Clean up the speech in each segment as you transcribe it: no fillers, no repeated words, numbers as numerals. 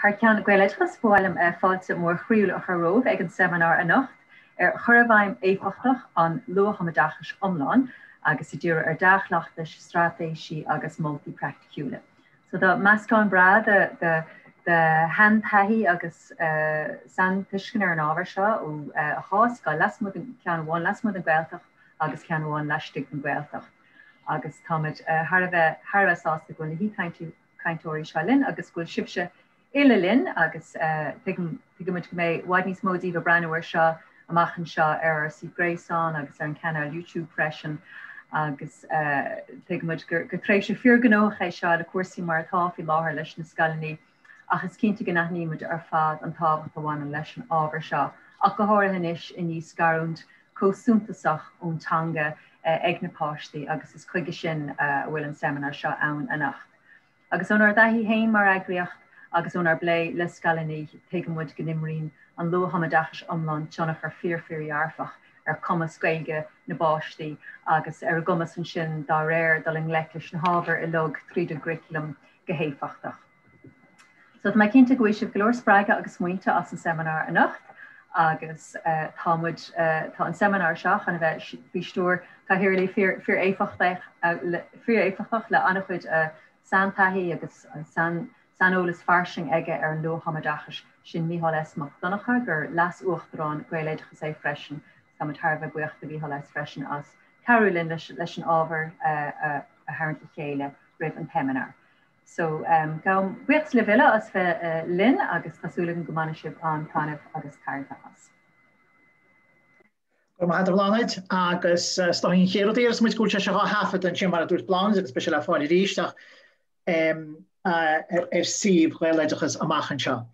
Har ceann Gaeilge bhfuilm fáilte mór chriúil a choróh ag an seminar a nacht chuirbhhaim Éifeachtach an Luath-Thumoideachais Iomláin agus I dtíre dea-chleachtais, straitéisí agus moltaí praiticiúla. So the mascán bra the hand-thaithí agus san tuiscin an ábhar seo ó a chásca lasmud ceann bháin lasmud an Gaeltach agus ceann bháin leistigh an Gaeltach. Agus táid Harbheith sásta go na hí Aoichainteoirí seo linn agus gúil sibse ile linn agus tuigimid go mé bhaid níos módaí go breanúir seo amachchan seo ar si Neasáin agus ar an canal YouTube freisin agus tuigimid gur trééis sé fior gnóch é seo le cuasaí mar táí láthair leis na scoileanna agus cinnte go nachníimiid ar fad an tábhacht amháin leis an ábhar seo. Ach go háirithe in níos scarúnt cósúntasach óntanga ag na páistí agus is chuige sin bhfuil an seminar seo ann a nacht. Agus ónar daithí hain mar eagraíocht agus ónar blé le scoileanna tuigimid go nimrín an Luath-Thumoideachais Iomláin teannach ar fearfach ar Camus Gaeilge na báistí agus ar gomas an sin dá réir dal an leiclis na hábhar I log tríd an curriculum go Éifeachtach. So mai cinnte go sibh golóir sppraige agus muinte as an seminar a nacht agus tá an seminar seach an bheith bhístúr caithfir le fear Éifeachtach le annach chuid san-thaithí agus san-ólas farsing aige ar an Luath-Thumoideachais sin míhall Maighdine gur las uachtarrán Gaeilge é freisin Tá Harbheith buachta bhíhall freisin as Caroline leis an ábhar a tharint le chéile roimh an seminar. So gam buirt le bhile as bheith linn agus tásúlagan go mbeadh sibh an tainmh agus ceardlainne. Máire Ní Mhaoileoin agus stáin chéadíir muid gúilte se hafad an sin mar dúirt blán agus speisial a fáil ríisteach síomh Gaeilgeachas amachchan seo.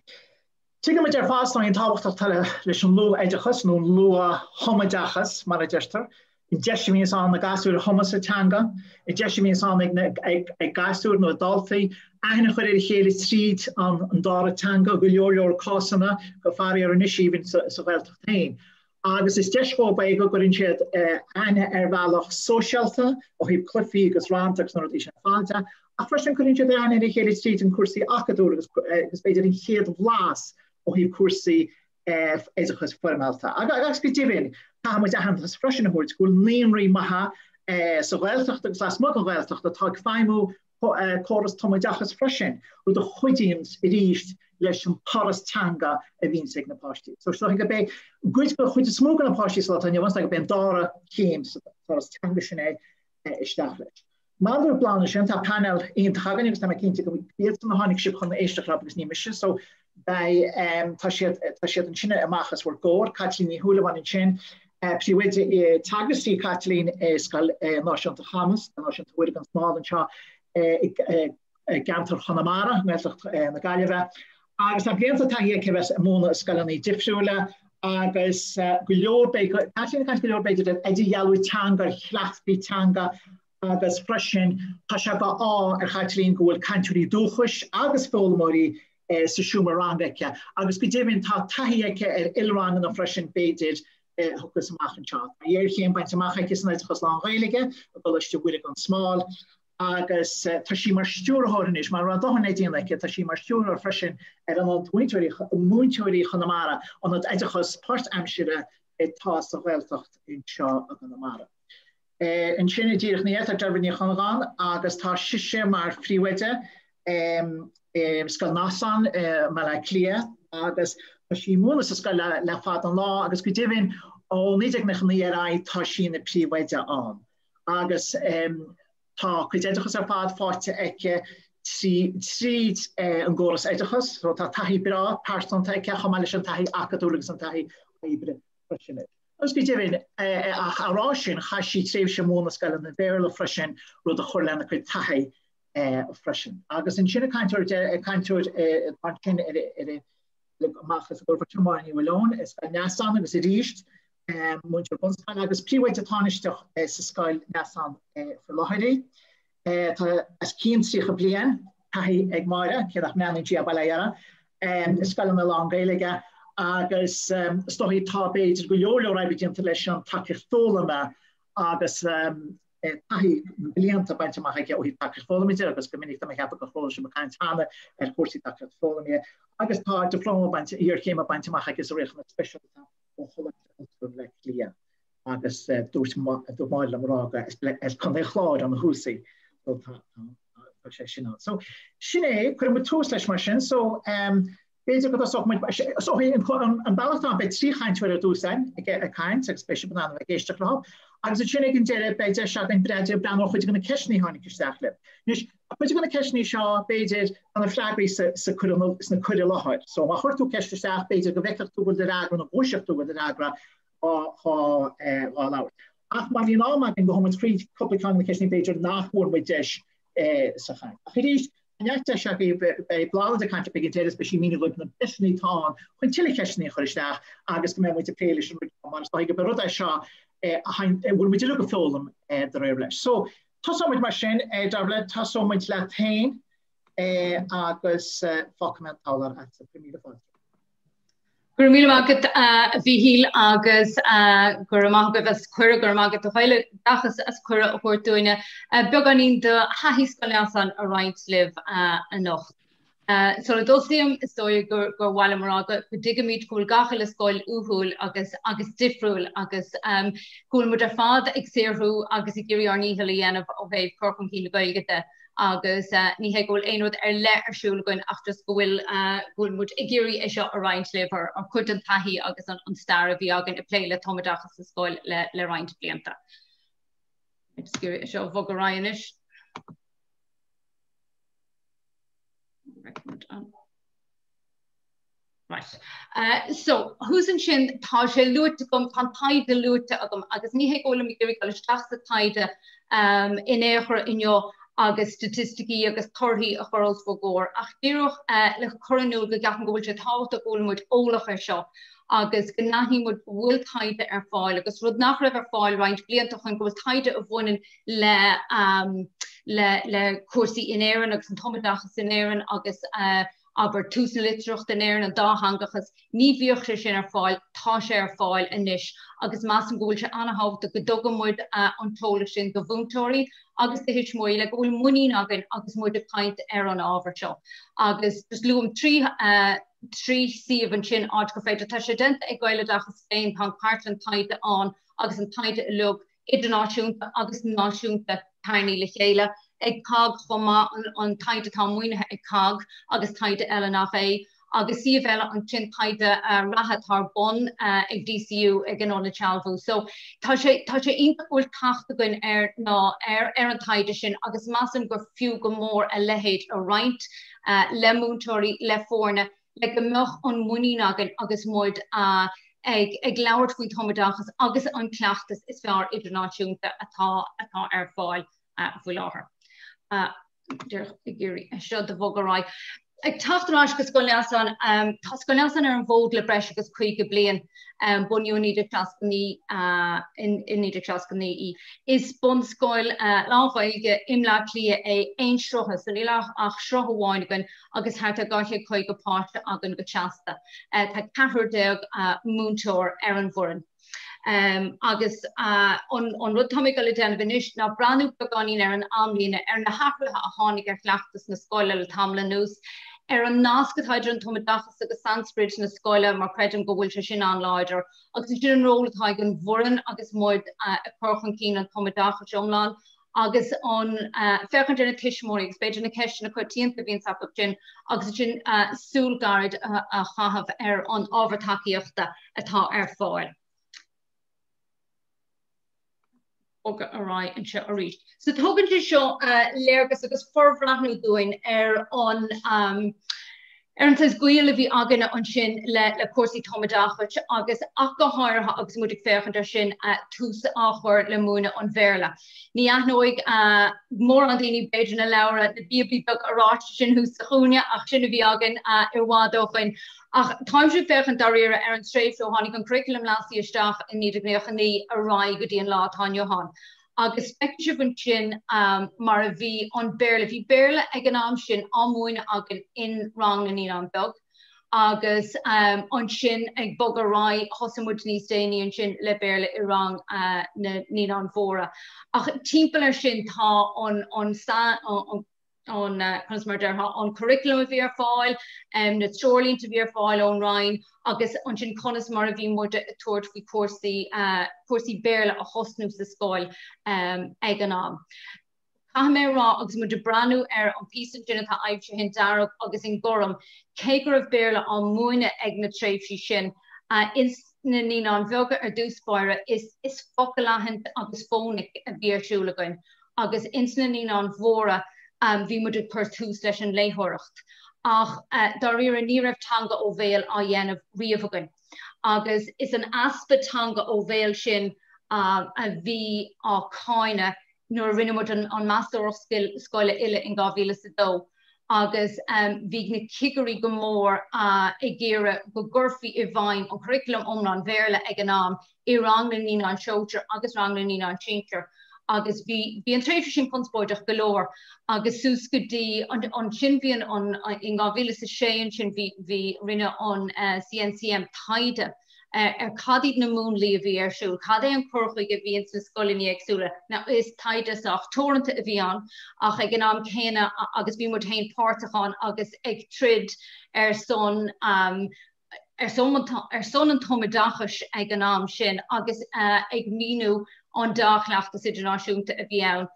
Tuigimid ar fástáin tábhachtach tile leis an luath-thumoideachas nó luath-thumoideachas mar a deirtar. I deisiimios an na gasúr Thomasatanga, I deisiimios an ag gasúr nó adultaí, aithne chuir ar chéile tríd an dáratanga go leor cásanna go fáí ar inisíbhín sa Gaeltacht tain. Agus is deisbó ba go gurinn siad aithne ar bhealach sóisialta ó híb clufií agus rántaach nó dtí sin fáilte, a freisin gurinn siad aithne ar chéile tríd an cuasaí acadúr agus beidir an chéad bhlás ó híb cuasaí éideachas formalta. Agus go dibhinn Camus Aithint freisin húirt go líonraí maithe sa Gaeltacht agus las mud an Gaeltacht a tá feimú choras Thumoideachas freisin ru de chuidíons I ríist leis an parastanga a bhín ag na páistí. So go bé gcuid go chuid smóg an páistí lá an bhains go ben dára céim sa parastanga sin isteach leis. Máidir blána sin tá panel on tagan agus tá cinnte go bíad na tháinig sib chun éisteach agus ní mise, so tá siad an sinne amachchas bhór góir Caitlín Uí Shúilleabháin an sin. Príomhide tagasí Caitlín Scoil náisiúnta Camus, náisiúnta an Smál an seo gantar Chonamara, na Gaeilge. Agus a blianta taí ceibes móna scoileanna difriúla agus go leor Caitlín go leor beidir idirhealútanga, chleachtaítanga agus freisin tá se go á ar Caitlín go bhfuil ceantaoirí dúchais agus fólamóirí sa siúmar rangaice. Agus go dibhinn tá taí ar ilrán an freisin beidir thugus amachchan seo. Dhéir chéim baint amachcha is naid chus lá Gaeilge a goiste bhuiide an Smál agus tá sí mar stúrthóranis mar an dohanna díon leice tá sí mar stúr freisin ar an múinteoirí Chonamara an éideachas páirt aimsire tá sa Gaeltacht in seo a Chonamara. In sinna díoch níart ar Deirble Nic Conghamhna agus tá siise mar phríomhide Scoil Neasáin me le clia agus sí móna sa scoil le fad an lá agus go dibhinn ó níideag na chnaí tá sin na príomhide an. Agus tá chuid éideachas ar fad fáilte aice tríd an ggóras éideachas, so tá taithí bra páirtanta aice chomá leis an taithí acadúr agus an taithí éibre freisin. Agus go dibhinn ará sin chaisí tréimh sé móna scoil na Deirble freisin rud a chorlainna chuid taithí freisin. Agus in sinna caintúir machchas go Máire Ní Mhaoileoin is Neasáin agus I ríist muintear bunstáin agus príomhide táinisteach sa Scoil Neasáin for Láithí. Tá as cín trícha bliain taithí ag Máire céadach meannaí dea-chleachtais is scoileanna lá Gaeilge agus stoí tá beidir go leor raibh dionanta leis an takeíocht tólamh agus taithí blianta bainte maithe ó hí takeach fólamide agus go minic am cheappa go fóla sem caiinteanna cuasaí takeach fólamide agus tá diploma bainte ar chéime bainte maithe agus réchna specialta ó chola le lia agus dúirt máil am rága chun é chláir an húsaí sin. So sinné chuir tús leis mar sin, so beidir go an bailachán be trí chaint ar a dúsain a chaint ag spéisi banana a géisteach lá, agus sinnig an deire beidir se an breidir bran chuid gona ceisní tháinig isteach le. Nus chuid gona ceisní seo beidir an a flagraí sa chuide láthir. So má chuirtú ceisteisteach beidir go bheiceach tú go de ragra na bhuiseach tú go de ragra á láir. Ach má bhíon ámach an go homid frí copplicán na ceisní beidir nachhúir mu deis sa chaint. A chuidir Neachta se be blad a caiinte begin téidir be mí lu na bisní tá chun tiile ceisní chuisteach agus go mé muinte péile mar go berud seo bhfuil mu go fólam de réir leis. So táid mar sin Deirble táid le tain agus focamentálar a primí fá. Gur mí agad bhíhíl agus gur amachgus chuir gur agad a bhaile dachas as chuir a chuirúine beganín de haithí a roinnt libh a nocht. So a dósaíam is dóir gur bhhaile mar aga go digamíid gúil gachail le Scoil uthúil agus difriúil agus gúil mu ar fád ag séirthú agus i ggéirí ar níhil dhéanamh ó bhéh corcum cí le Gaeilge agus ní he gúil éonúd le arsúla goin achtas gohfuil gúil mud i ggéirí é seo a roinnt libh ar chud an taithí agus an star a bhí agan i pléile Thumoideachas sa Scoil le roinnt blianta. Ggéirí é seo bhog a Ryanis. Right. So who's in sin tá sé luaite gom tan taide luaite agam agus ní he ggóla mi ggéirí gal isteachta taide in éair inniu agus statisticí agus torthaí a chorals fógóir ach díoch le choranúil go gapan gohfuil sé táhata ggólamúid ólach ar seo agus go nathímúid bhfuil taide ar fáil agus rud nach raibh ar fáil roinnt blianta chun go bhfuil taide a bhainean le cuasaí in éireann agus an Thumoideachas in éireann agus aber Tuismitheoirí Litreacha in éireann an dáhangachas ní bhíoch sé sin ar fáil tá sé ar fáil inis agus más an ggóil se anhabhta go dogamúid an tóla sin go bhúntóirí agus de hiit muoi le bhfuil muí agan agus muid a paint ar an ábhar seo. Agus dus luam trí siomh an sin áit go féidir tá sé denta ag Gaeilgeachas féin pan páirtlan taide an agus an taide a lug idirnáisiúnta agus náisiúnta tarnaí le chéile ag cag chomá an taide tá muoinethe ag cag agus taide eile nach é agus siomh eile an sin taide ratha tar bon ag DCU ag an óna tealbhú. So tá sé ionta bhfuil tachta goin ar an taide sin agus massam gur fiú go mór a lehéid a roinnt le múinteoirí le fórne le go mbeadh an muí agan agus muid ag leabhart faoi Thumoideachas agus an cleachtas is fearr idirnáisiúnta atá ar fáil bhfuil láthair. Ggéirí seo de bhógarráid. Ag tachtarráis go Scoileanna tá Scoileanna ar an bhóg le breis agus chuig go bliain bunú idirchleachtaí in idirchleachtaí is bun Scoil lámhaige imleach lia é ein srochas san ilach ach sroch amháin agan agus thart a gaithe chuig go páirte agan go teasta. Tá 14 múinteoir ar an bhforan. Agus an rud táid go le déanamh inis ná breanú beganín ar an amlíne ar na hafratha a tháinig ar chleachtas na Scoile le tamla nús ar an nascataidir an Thumoideachas agus Sanskrit na Scoile mar credim go bhfuil sé sin an láidir agus is dúr an rólatá an bhforan agus muid a corchan cín an Thumoideachais Iomláin agus an fearchan na tiismóí agus beidir na ceiste na chuirtíanta bhíon sapach sin agus sin súlgarid a chahabh ar an ábhartaíochta atá ar fáil. Ará an se a rí. So thugann sé seo léirgus agus forhrathnú dúin ar an Scoil bhí aganna an sin le cuasaí Thumoideachais agus ach go háirithe agus muid féchan ar sin tús áchhair le múna an bhéirla. Ní aithneoig mór an daoine beidir na leabhar na bíobí beg aráit sin hús chuúne ach sinna bhí agan ar bhád ach táim sé féchan daríire ar an stréifh ó tháinig an curriculum lasí isteach in nídagnéochaní a rá go dtíon lá tá Johan. Agus spective an sin mar a bhí an béirla. Bhí béirla ag an am sin amúine agan in rang na ní an beg. agus an sin ag bogarrá hosamúd níos déine an sin le béle I rang na ní an mhóra. Ach timppla sin tá on curriculum a bhí fáil, na trolínta bhí fáil ón Ryan, agus an sin conas mar a bhí muide a tuairt faoi cuasaí béle a hosnú sa Scoil ag an am. Mé rá agus mu de branú an písan sin atá Aoichainteoirí darach agus in goram, cé go raibh béle an múine ag na tréimhsí sin is na ní an bheoga dúspáire is focailithint agus fónic a bhírsúla goin, agus ins na ní an mhóra bhí mu de chuir tús leis an léthireacht. Ach dar ri ní raibhtanga ó bhéal a dhéanamh riamh goin. Agus is an aspatanga ó bhéal sin a bhí á cáine nuair rinnemuid an Master of Scoile ile in 2002. Agus bhí na cigeirí go mór I ggéire go gurfií I bhain an curriculum Iomláin bhéarla ag an am I rang na ní an seoir agus rang na ní an tíintear. Agus bhí an tréimhsí sin conspóideach golóir agus sús go dtí an sin bhíon in 2006 sin bhí rinne an CNCM taide cadíd na múnlaí a bhí arsúil, cad é an curchaig a bhíon sa scoileanna éagsúla. Na is taideach torranta a bhí an ach ag an am chéine agus bhí mu hain páirrtaán agus ag trid son an Thumoideachais ag an am sin agus ag míú an dea-chleachtais idirnáisiúnta a bhí ann.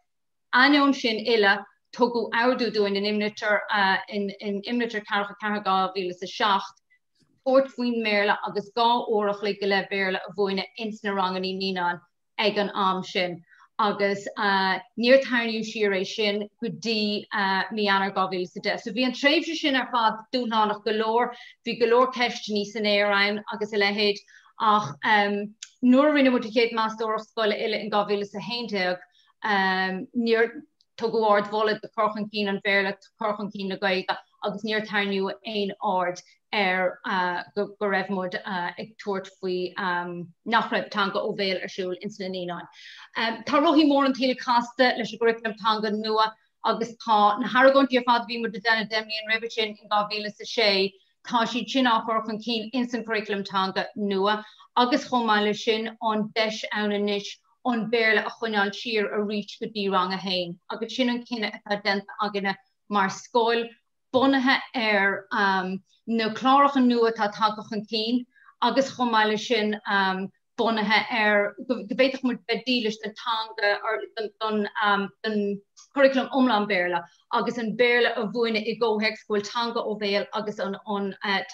Ann sin ile tugu ardú doin in imnitir carcha 2007 Fort Fuin Merle agus gá órach le go le béle a bhfuine ins na ranganí níán ag an am sin. Agus níor tarniú siar sin go dtí mí anar 2010. So bhí an tréimhsí sin ar fad dúnánach golóir, bhí golóir ceiste níos san éarainn agus I lehéad ach nuair rinne mu chéad Master of Scoile ile in 2011 níor tuguáard bhla de corchan cí an bhéarla corchan cí na Gaeilge agus níor tarniú ein áard go raibh mud ag tuairt faoi nach raibhtanga ó bhéal arsúil ins na níán. Tá roithí mór an tíle casta leis go curriculumtanga nua agus tá na Harragontaí ar fad bhí mu de denna déimlíon ribh sin in 2006 tá siad sin á corchan cí ins an curriculumtanga nua agus chomáile sin an deis ann inis an béarla a chuineáil siar a rít go dtí rang a hain. Agus sin an cinenne atá denta aganna mar Scoil bunathe na chlárachan nua tá tagachan cí agus chomáile sin bunathe gobéiteach mu bedílis den tanga den curriculum Iomláin béarla agus an béarla a bhuaine I ggótheic scoil tanga ó bhéal agus an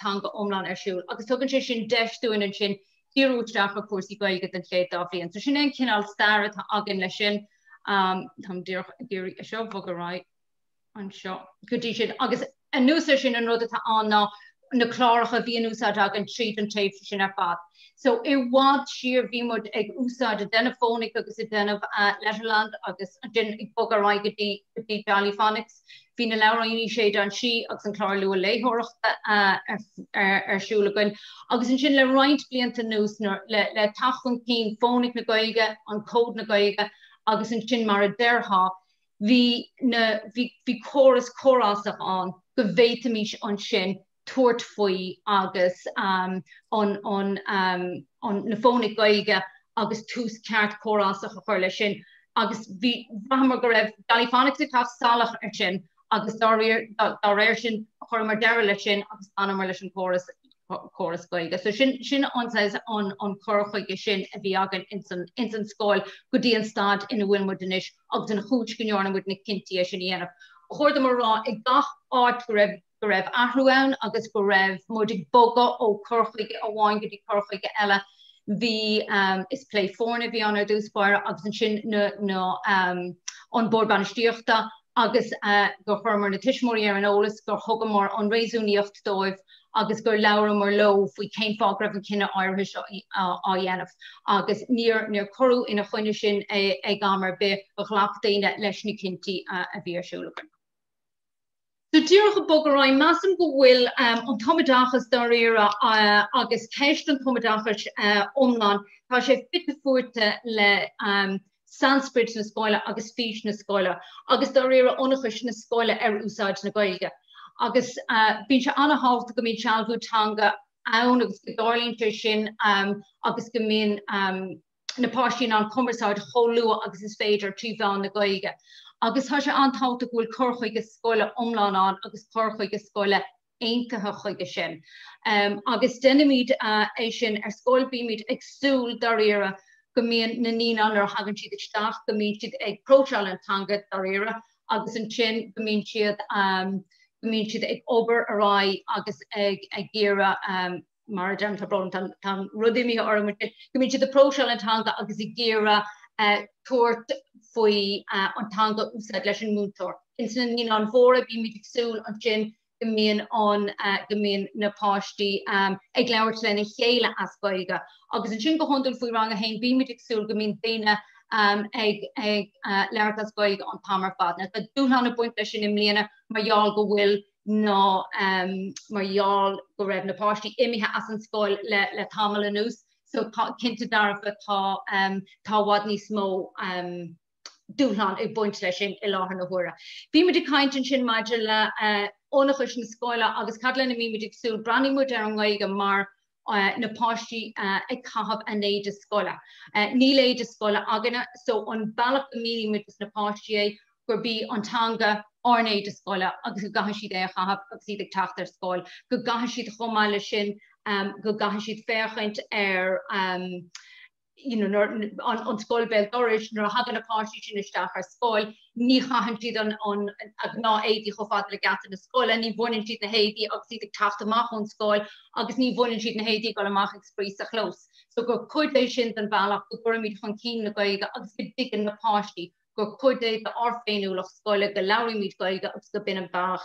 tanga Iomláin arsúil. Agus tugann sé sin deisúin an sin tíúteach a cuasaí Gaeilge den chéad dá bhbliain. So sin an cinál staire tá agan lei sin tam dúirí seo bogarrá an seo go dtí sin agus an núsa sin an rud atá an ná na chláracha bhí an úsáid ag an tríd an taobh sin ar fad. So I bhád siar bhí mud ag úsáid a denna fónic agus a denmh Letterland agus den ag bogarrá go dtí Ballyphonics. Bhí na leabhraíní sé an si agus an chlár lua léthireachta arsúla goin. Agus an sin le roinnt blianta nús le tachan cín fónic na Gaeilge an cód na Gaeilge agus an sin mar a deirtha hí choras chorásach an go bhhéitimís an sin tuairt faoi agus an na fónic Gaeilge agus tús ceart chorásach a chuir lei sin agus bhí bhhamar go raibh Ballyphonics ag tá salach ar sin agus dá réir sin chuir mar deire lei sin agus anmar leis an choras Gaeilge. So sin ansáis an chorchaige sin a bhí agan in san Scoil go dtí an stad ina bhfuil mu inis agus an chúis gonearna mu na cinnti sin dhéanamh. Chuirda mar rá ag gach áit go raibh ahrúann agus go raibh mud ag boga ó chorchaige a bháin go dtí chorchaige eile. Bhí is play fórna bhí an ar dúspáire agus an sin an bord banistíochta agus go chumar na Tuismitheoirí ar an ólas gur thugamór an réasúníocht dóibh agus gur leabhar mar lo faoi céim fág raibh an cinenne áirithe á dhéanamh. Agus níor choú ina chuine sin ag gamar be go chleachtaine leis na cinnti a bhí arsúla goin. So dúracha bogarrá massam go bhfuil an Thumoideachas dá réire agus ceist an Thumoideachais Iomláin tá sé fitte fuairte le Sanskrit na Scoile agus fís na Scoile agus dá réire ionachais na Scoile ar úsáid na Gaeilge. agus bín se anna hábhta go mín sealbhútanga ann agus go dáirlíonn sin agus go mín napáistí an cumarsáid choulua agus is féidir trí bhean na Gaeilge. Agus tá se antáta bhfuil corchuig scoile Iomláin an agus corchuig scoile éintethe chuige sin. Agus denimid é sin Scoil bíimiid agsúl daríire go míon na ní an hagann siad isteach go mín siad ag prósealantanga daríire agus an sin go mín siad ag obair ará agus ag ggéire mar dem tan rudimi or go mín siad a prósealantanga agus i ggéire tuairt faoi antanga úsáid leis an múntóir. Insan ní an bhóra bíimiid agsúl an sin go míon na páistí ag leabhart lena chéile as Gaeilge. Agus an sin go hondul faoi rang a hain bíimiid agsúl go míon daoine ag leabhart as Gaeilge an tamar fad. Na dúnhanna buint leis sin imlíana margheall go bhfuil ná margheall go raibh na páistí imithe as an Scoil le tamil anús. So cinnte darfa tá wad níos mó dúlan ag buint lei sin I láthair na huaire. Bhí muid caint sin maidir le ónachas na Scoile agus Caitleanna mí muid agsúl branní muid ar an Gaeilge mar na páistí ag cahabh a néide scoile. Ní léide scoile aganna, so an bailach go míí muid na páistí gur bí antanga ornéide scoile agus go gaithe siad é a chahabh agus iad ag teachtar Scoil. Go gaithe siad chomáile sin go gaithe siad féchaint ar an Scoil bell doris nar hagan na páistí sin isteach ar Scoil, ní chaitheann siad an ná éidí chofad le gata na Scoil, ní bhaineann siad na héidí agus iad ag teacht amach an Scoil, agus ní bhaineann siad na héidí go amach ag sprís a chlós. So go cuid é sin den bailach go buirmid chun cín na Gaeilge agus go digan na páistí. Go cuid é go orféinúlach Scoile go labhraíimiid Gaeilge agus go bin an bach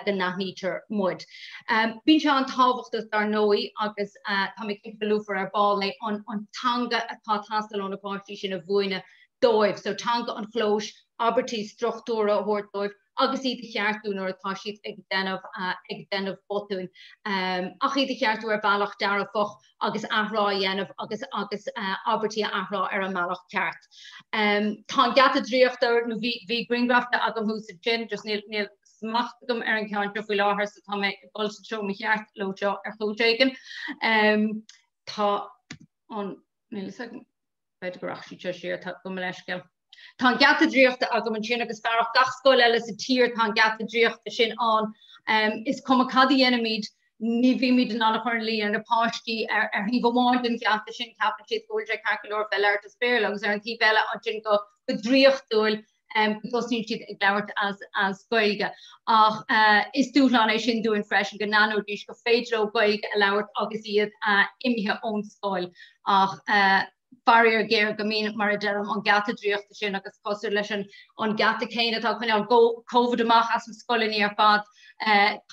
den nachnítear muid. Bín se an tábhachttas dar nóí agus tá mé cipalúfar ar báil le an tanga atá tastal an na páistí sin a bhuaine dóibh, so tanga an chlós, abertí struchtúra a thuairt dóibh, agus iad a cheartún ar atá siad ag denmh botún. Ach iad a cheartú ar bailach deara foch agus athrá dhéanamh agus abertí athrá ar an mealach ceart. Tá gata dríochtar nó bhí gringrafta agam húsa gin, just níl smachtum ar an ceantar faoi láthair sa tá mé bolsa tro mi cheart lóteo ar chótéigen. Tá an beidir go raibh siad siar tá go leisceil. Tá gata dríochta agam an sin agus fearach gach Scoil eile sa tír tá gata dríochta sin an is cum cadí enimiid ní bhí míid an annachar lí ar na páistí ar hí bháin den gata sin capan siad gúilde carcolór fel air is béir agus ar an tí bheile an sin go dríochtúil gosnín siad ag leabhart as Gaeilge. Ach is dúlan é sin dúin freisin go nanúdís go féidir Gaeilge a leabhart agus iad imithe ón Scoil. Ach barrier géir go mín mar derm an gata dríochta sin agus cosú leis an gata céine tá chuineál COVID amach as an scoilení ar fad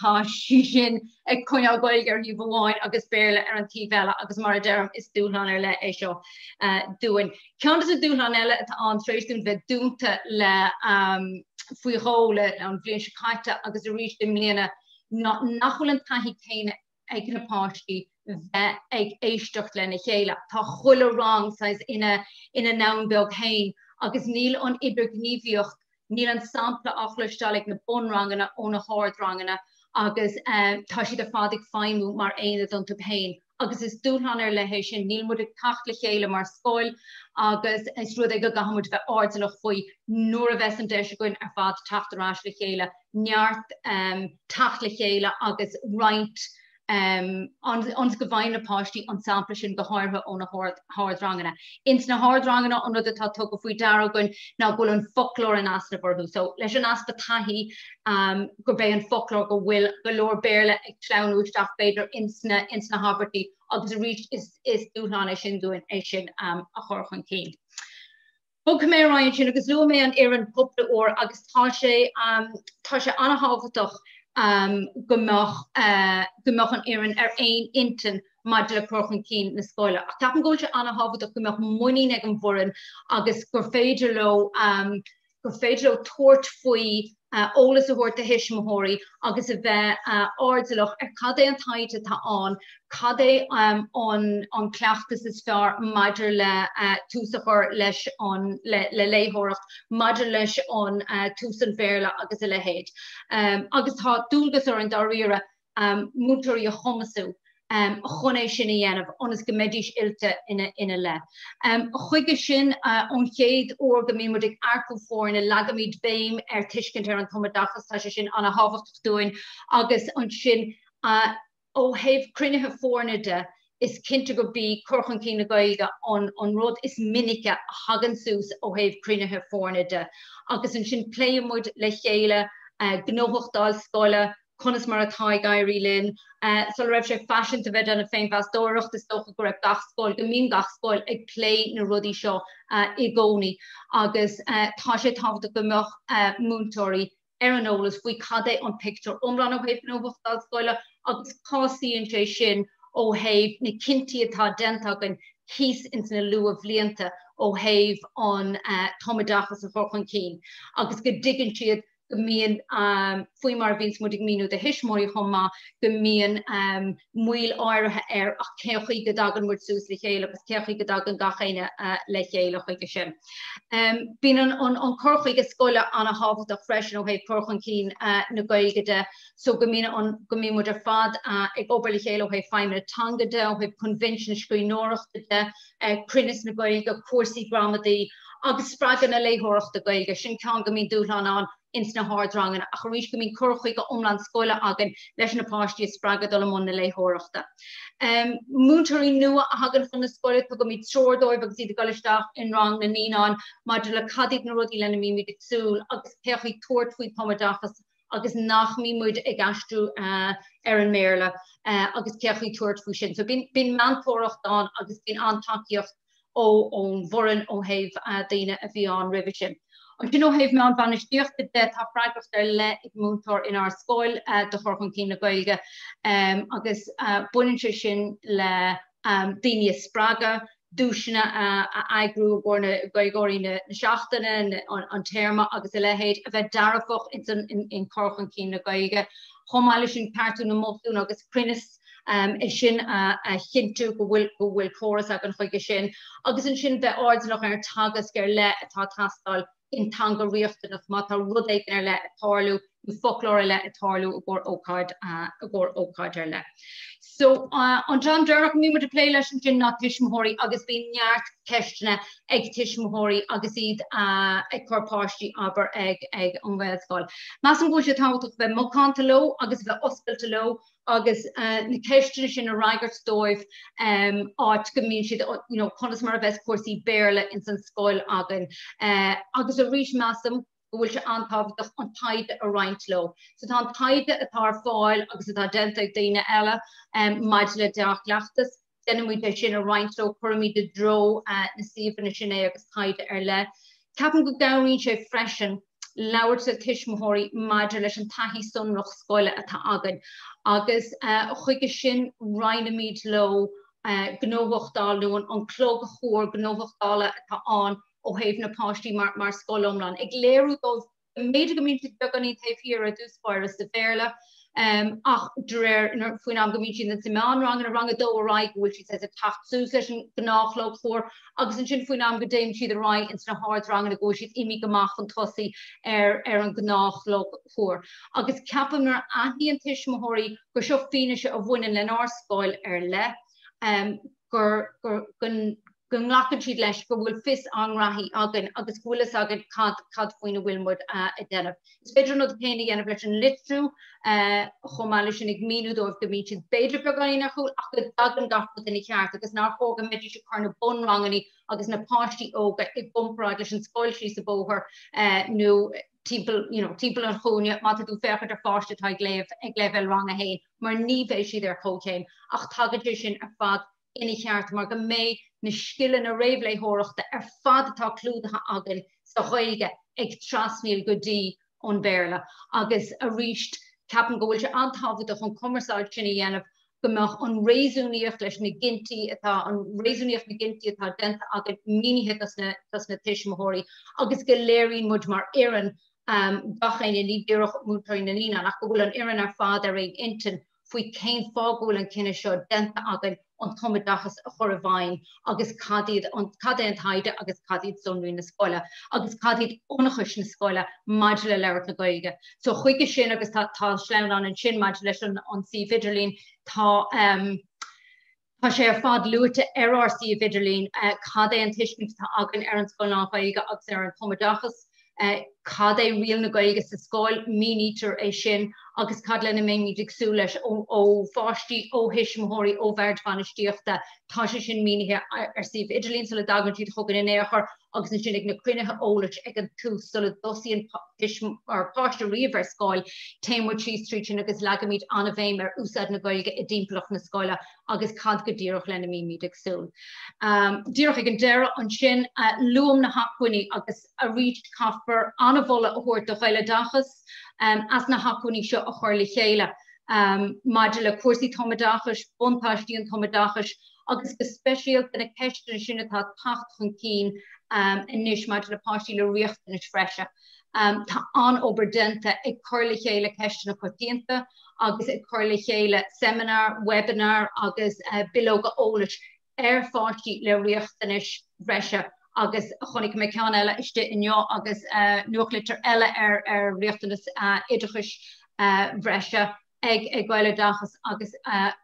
tá sí sin ag chuineál Gaeilge ar níomh amháin agus béle ar an tí bheile agus mar derm is dúlan ar le é seo dúin. Ceantas a dúlan eile atá an tréisún bheith dúnta le faoi róla an bblion se caite agus a ríis de mbliana nachhfuil an taithí céine ag na páistí bheith ag éisteacht lena chéile. Tá chuile rang sais ina nánbeag hain agus níl an ibergníomhíocht, níl an sampla achluisteáil na bunrangana ó na háirdrangana agus tá siad a fad ag feimú mar aine don tub hain. Agus is dúlan ar lehéis sin níl mud ag tacht le chéile mar Scoil agus is rud ag go gahamúd bheith ardalach faoi nuair a bheits an deis goin ar fad tachtarrás le chéile, neart tacht le chéile agus roinnt ons go bhain na páistí an sampla sin go háirthe ó na háirdrangana. Ins na háirdrangana an rud atá tugadh faoi daragann ná bhfuil an folklór an asna borthú. So leis an aspa taithí gur bé an folklór go bhfuil go leor béle ag tleanúisteach beidir insna habertí agus ríis is dúlan é sin dúin é sin a chorchan céin. Bug mé Ryan sin agus lu mé an éan popla ó agus tá sé anhachtach gomach an éan ar ein intin madle crochan cín na Scoile. Ach tapan go se anhachtach gomach muí ag an bhorin agus gur féidir lo gur féidir ó tuairt faoi ólas a bhfuairt a Tuismitheoirí agus a bheith ardalach cad é an taide tá an, cad é an cleachtas is fearr maidir le túsachar leis le léitheoireacht, maidir leis an tús an bhéarla agus a lehéid. Agus tá dúlgas ar an dáríire múinteoirí a chumasú. Chonné sin dhéanamh onas go méidís ilte ina le. Chuige sin an chéad ó go mí muid ag aircú fór ina legamíd béim ar tuiscint ar an Thumoideachas tá sé sin anna hábhacht dúin agus an sin ó thaobh crunithe fórnaide is cinnte go bí curchan cí na Gaeilge an rud is minice hagan sús ó thaobh crunithe fórnaide. Agus an sin pléimmuid le chéile gnóthachtáil scoile conas mar atá gaiirí linn, so raibh sé fashion a bheith an a féin bheastóireacht is tócha go raibh gach scoil, go mín gach scoil ag plé na rudí seo i gcónaí agus tá sé tábhachta go mbeadh múinteoirí ar an ólas faoi cad é an pictiúr iomláin ó thaobh gnóthachtáil scoile agus cásaíonn sé sin ó thaobh na cinntií atá dentágan híos ins na luamh blianta ó thaobh an Thumoideachas a chorchan cín. Agus go dtigann siad go míon faoi mar bhís muid ag míú de Tuismitheoirí chumá go míon muil áirithe ar ach ceochaí go dagan muid sús le chéile agus ceochaí go dagan gachéine le chéile chuige sin. Bhín an corchaí scoile anna hábhachtach freisin ó thaobh curchan cín na Gaeilge de, so go mí muid ar fad ag obair le chéile ó thaobh feimime atanga de, ó thaobh convention scríbhneoireachta de, cruinneas na Gaeilge, cuasaí gramadaí, agus spragan na léitheoireachta Gaeilge sin ceann go mín dúshlán an ins na hardrangan a choríis go mín curchaí go iomláin scoile agan leis na páistí spragad dul amón na léitheoireachta. Múinteoirí nua a hagan chun na scoile go míid seordóibh agus iad gaiisteach in rang na Neasáin maidir le cadaigh na rudí lena mí muid agsúil agus ceochaí tuairt faoi Thumoideachas agus nach mí muid ag aistriú ar an méarla agus ceochaí tuairt faoi sin. So bín mantóireacht an agus bín antaíocht ó bhorann ó thaobh daoine a bhí an ribh sin. An sin ó thaobh me an bhainisteocht de tá freagracht ar le ag múinteoir in our Scoil de chorchan cín na Gaeilge agus buinneann sé sin le daoine spraga, dúisina a aigrú gur na Gaeilgeoirí na seachtaine an téirma agus a lehéid a bheith dearfach in chorchan cín na Gaeilge. Chomáile sin ceartú na moltaí agus cruinneas is sin a chinú go bhfuil choras ag an chuige sin. Agus an sin bheith ardalach ar tagas gur le atá tastáil in tanga riachtanach má tá rud éigen ar le atárlú, nó folklór le atárlú a ggur ócáid ar le. So an John Durach mí mar de play leis an sin ná Tuismitheoirí agus bhí neart ceistena ag Tuismitheoirí agus iad ag corpáistí aber ag an bhfuil Scoil. Más an bhfuil sé táhachtach bheith mócánta ló agus bheith ospailte ló agus na ceistena sin a raigart dóibh áit go mín siad conas mar a bheith cuasaí béarla in san Scoil agan agus a rís measam bhfuil se antáhachtach an taide a roinnt lo. So tá an taide atá ar fáil agus atá denta ag daoine eile maidir le dea-chleachtais, denna muid é sin a roinnt lo chuirmí de dro na siomhanna sin é agus taide ar le. Ceapan go gabhraíonn sé freisin leabhar sa Tuismitheoirí maidir leis an taithí sonrach scoile atá agan. Agus chuige sin roinneadh lo gnóthachtáil an clog a chóir gnóthachtála atá an ó thaobh na páistí mar Scoil Iomláin. Ag léirú dóibh méidir go mín beganí taobh a dúspáir sa bhéarla ach dréir faoin am go mín sin na simán rang a rang a dó a raig bhfuil si a tacht sús leis an gnáchlog chóir agus an sin faoin am go déim siad a raig ins na hard rang a go siad imi gomach an tosaí ar an gnáchlog chóir. Agus ceapam nar aithní an Tuismitheoirí gur seo fine se a bhaineann le ná Scoil ar le gur nglacan siad leis go bhfuil fis anrathí agan agus bhuilas agan cad faoine bhfuilmuid a déanamh. Is féidir nó chéine dhéanamh leis an litrú chomáile sin ag míú dóibh go míid siad beidir beganí nach chuil ach go dagan gafod ina cheart agus ná chóga méidir se chuir na bun ranganí agus na páistí óga ag bumpráid leis an Scoil sí sa bóthir nó timppel an choúne mat dú fechar ar fáiste tá ag léibh rang a héin, mar ní bheith siad ar chóchéim ach tagad sin ar fad ina cheart mar go méid na skillen a réimhléithireachta ar fad atá clúdatha agan sa Gaeilge ag trasmíl go dtí ón bhéarla agus a ríist ceapan go bhfuil se antáhachtach an cumarsáid sin a dhéanamh gomach an réúníocht leis na ginti atá an réúníocht na ginti atá denta agad mínithe tas na Tuismitheoirí agus go léirín mud mar éan gachéine ní ddíoch múinteoirí na lína nach go bhfuil an éan ar fád ar ag intin faoi céim fágúil an cinenne seo denta agad an thumoideachas a chorabháin agus cadíad an thaide agus cadíad sonraí na scoile agus cadíad ónachas na scoile maidir le leabhar na Gaeilge. So chuige sin agus tá sleann an sin maidir leis an Bhfeidhm tá sé ar fad luaite RRC Bhfeidhm cad é an tuismint tá agan ar an Scoil ná Gaeilge agus ar an thumoideachas cad é rial na Gaeilge sa Scoil mínítar é sin agus ceardlainne mé éagsúla leis ó fáistí ó Tuismitheoirí ó bhfeirspictíochta tá sé sin mínithe ar Bhfeidhm sulla dagan tíad thugann in éachar agus na sin ag na cruinethe ólat ag an tús sulla dosíon páiste riamh ar Scoil téimmuid sí tríte agus legamíd anna bhéim ar úsad na Gaeilge i dtimplach na scoile agus cad go dtíoch lena mí agsúl. Díoch ag an deire an sin luam na hacmhainní agus a ríd caffar anna bhola a thuairt do Gaeilgeachas as na hacmhainní seo a chuir le chéile. Maidir le cuasaí thumoideachas, buntáistí an thumoideachas agus go speisialt na ceiste sin atá tacht chun cín inis maidir le páistí le riocht in freise. Tá an oberdenta ag chuir le chéile ceiste na cotíanta agus ag chuir le chéile seminar, webinar agus bilóga ólat ar fáistí le riocht in freise agus chonig me cean eile iste inneo agus nuachlitar eile ar riochtanas idirchas bhreise ag Gaeilgeachas agus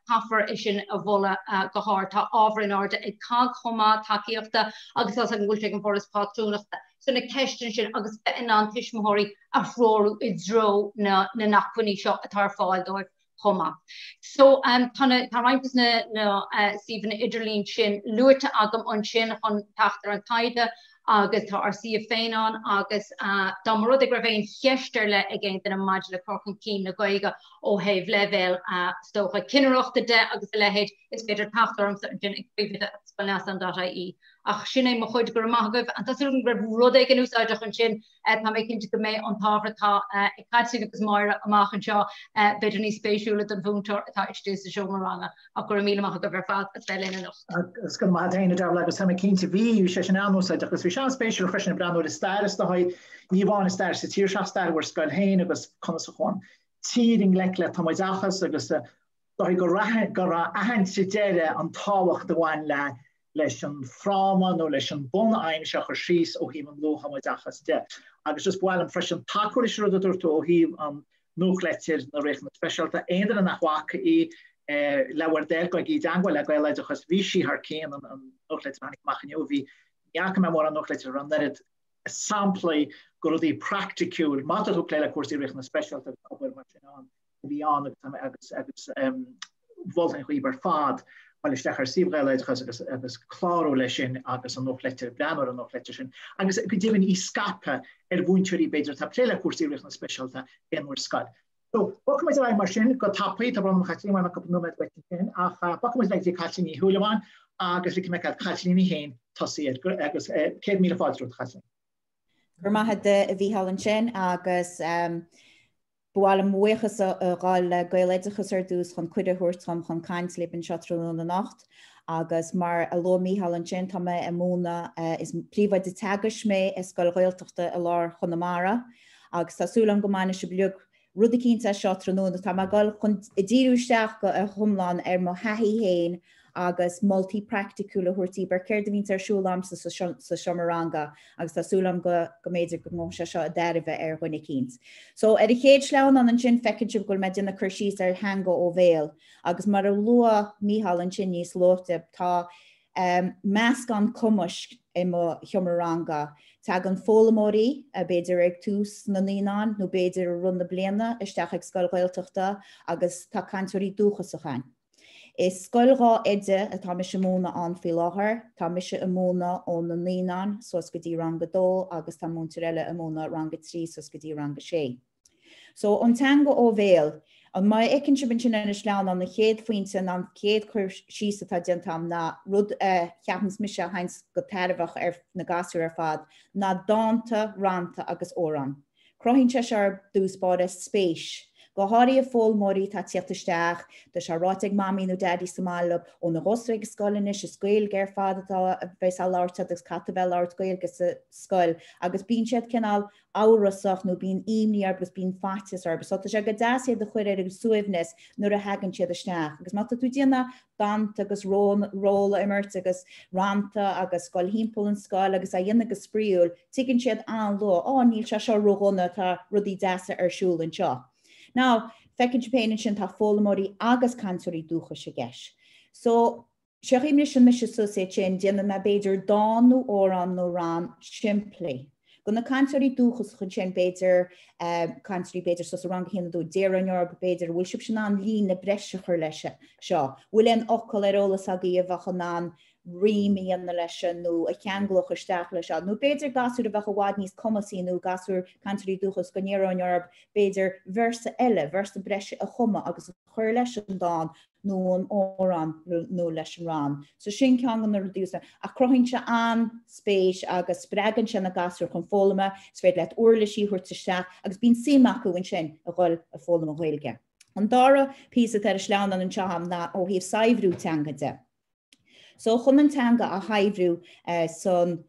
caffar is sin a bhola go háir tá ábhar in áde ag cag chomá takeíochta agus as an gúilte an foras patrúnachta. So na ceistin sin agus be in an Tuismitheoirí a fróú I dro na nachmhainní seo atá fáil dóibh chomá. So tá raimpas na Stephen Idirlín sin luaite agam an sin chun taachtar an taide agus tá RC féin an agus dá mar rud ag raibh cheistir le a ggéint an maidir le crochan cín na Gaeilge ó héh level stocha cineireachta de agus a lehéid is beidir taachtarm gin ag príomhide scoileanna.ie. Ach sin é mo chuid gur amachgah an tas an raibh rud ag an úsáideach an sin tá mé cinnte go méid an tábhartá ag caiite agus Máire amach an seo beidir ní spéisiúla an bhúntar atá istú sa seo maranga ach gur míle amach go bhar fad a bheith lena noch. Agus go maithine Deirble agus tá mé cinnte bhí sé sin anúsáideach agus bhí sean spéisiúla freisin brenn de staris do haid ní bháin stair sa tíir seach stair bhar Scoil héin agus conas a chuáin tíring le thumoideachas agus go aithint si deire an táhacht do bhain leis an fráman nó leis an bun aimseach ar síos ó híh an luath-thumoideachas de. Agus just bhil an freisin takeúir is rud dúirtú ó híh an nuachleitiir na réichna speisialta éidir an nachhacha í leabhar déil go í danghail le Gaeilgeachas bhí sí th céan an nuachleitiir Maighdine ó bhí neacham mór an nuachleitiir an nerid samplaí go rudí praiticiúla mata tú léile cuasaí réichna speisialta mar sin an bhí an agus bhiltain chuí bar fad is lechar Gaeilgeachas agus chlárú lei sin agus an nuachleitiir breanúir an nuachleitiir sin. Agus go dtíhann í scape múinteoirí beidir tá léile cuasaí réichna speisialta inmór Scoil. So, welcome to my machine. Got tappy to run Caitlín Uí Shúilleabháin. Welcome to Caitlín Uí Shúilleabháin. Agus we can make a Caitlín Uí Shúilleabháin. Agus 100,000 fáilú Caitlín. Gur maithe de bhí an sin agus bháil an muochas a gáil Gaeilgeachas ar dús chun cuide thuirtram chun caint leben seatrún na nacht agus mar a lo míhall an sin tá mé móna is príomhaid de teagas mé is Scoil Gaeltachta a lár Chonamara agus tásúla an gomáine se bliúg rudi cínta seo tróna tá gáil chun i ddíúisteach go a thumláin ar mo haithí héin agus moltaí praiticiúla thuirtí bar céir vín ar siúlam sa seomaranga agus tásúlam go méidir go mó se seo a deirbh ar chuine cíns. So ar a chéad sleán an sin feicinú goil me duna chuirsís ar hanga ó bhéal agus mar a lua míhall an sin níos lóta tá measc an Camus I mo seomaranga tá an fólamóí a beidir ag tús na líán nó beidir a run na bliana isteach ag Scoil Gaeltachta agus tá cantóirí dúchas a chain. Is Scoilrá ide atá mis móna an fi láthair, tá mis a móna ón na líán sos go dtí ranga 2 agus tá múinteoirí a móna ranga 3 sos go dtí ranga 6. So an teanga ó bhéal, an mai ecinn se bin sin in sleán an na chéad faointe an chéad chuir síos atá dentam na rud cheachans mise hains go teirbhach ar na gasú ar fad na dáanta, ranta agus óran. Crohinn se ar dúspáide spéis. Go háirí a fólmóí tá tíochtaisteach, de se ráteag mamí nó daddy Smál ó na Rosraig scoileanna is Gaeilge ar fad bheits á láirte agus catabel láirt Gaeilge sa Scoil, agus bíonn siad cinál áirasach nó bíon imní arbus bíon fatas arbus, so tá sé go dásiad de chuir agus suamhnas nuair a hagann siad isteach. Agus má tú díanana bant agus róla immert agus ranta agus Scoil hímpel an Scoil agus a dhéana agus spríúil, tuigeann siad an lo, níl se seo róghna tá rudí deasa ar siúil an seo. Now, fecinn Japan sin tá fólamóí agus cantóirí dúcha se gceis. So, seaghimne sin mis so sé sin déanana na beidir dáú órán nó rán siimplí. Go na cantóirí dúchas chun sin beidir cantóirí beidir so rang chéanú déarneor beidir bhfuil sib sin an lín na breise chuir leis seo. Bhfuil an ocail ar ólas a gaíomh an Rimi an leis nó a cheangloch isteach lei se. nó beidir gasú a bheith bhád níos comasí nó gasú cantóirí dúchas go néarneorb beidir versa eile, versa breise a chuma agus chuir leis an dá nó an órán nó leis an rán. So sin ceangan na reduúsa a croinn se an spéis agus spregan sin na gasú chun fólama, s féad leit uirlaisí chuirtaisteach agus bín simachú in sin a gháil a fólama Gaeilge. An dára písa ar a sleán an teham na ó híh saibhrú teangade. So chun an teanga a haimhrú son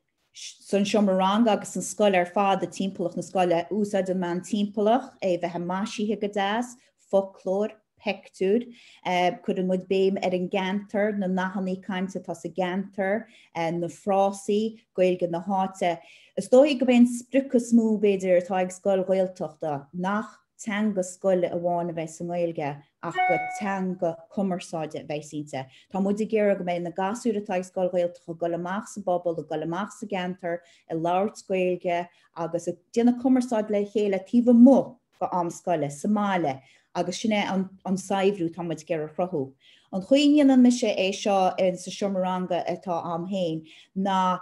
siomaranga agus an Scoil ar fád a timpplaach na Scoile úsáid an man timpplaach bheith hamasíthe go dáas, folklór, pectúr, chud an mud béim ar an gantar na nahannaí cainte tá sa gantar, na frásaí, Gaeilge na háte. Is dóigh go bhain sprucha smú beidir atá ag Scoil Gaeltachta nach teanga Scoile a bháin a bheith sa Gaeilge ach go teanga cumarsáide a bheith sínte. Tá muid i ggéire go mbeidh na gasú atá ag Scoil Gaeltacha go amach sa bobbal, go amach sa gantar, i láirt Gaeilge agus déanana cumarsáid le chéile tíomh mó go am Scoile, Smál, agus sinné an saibhrú tá muid ggéire chruthú. An chuoinean an mise é seo in sa siomaranga atá am héin na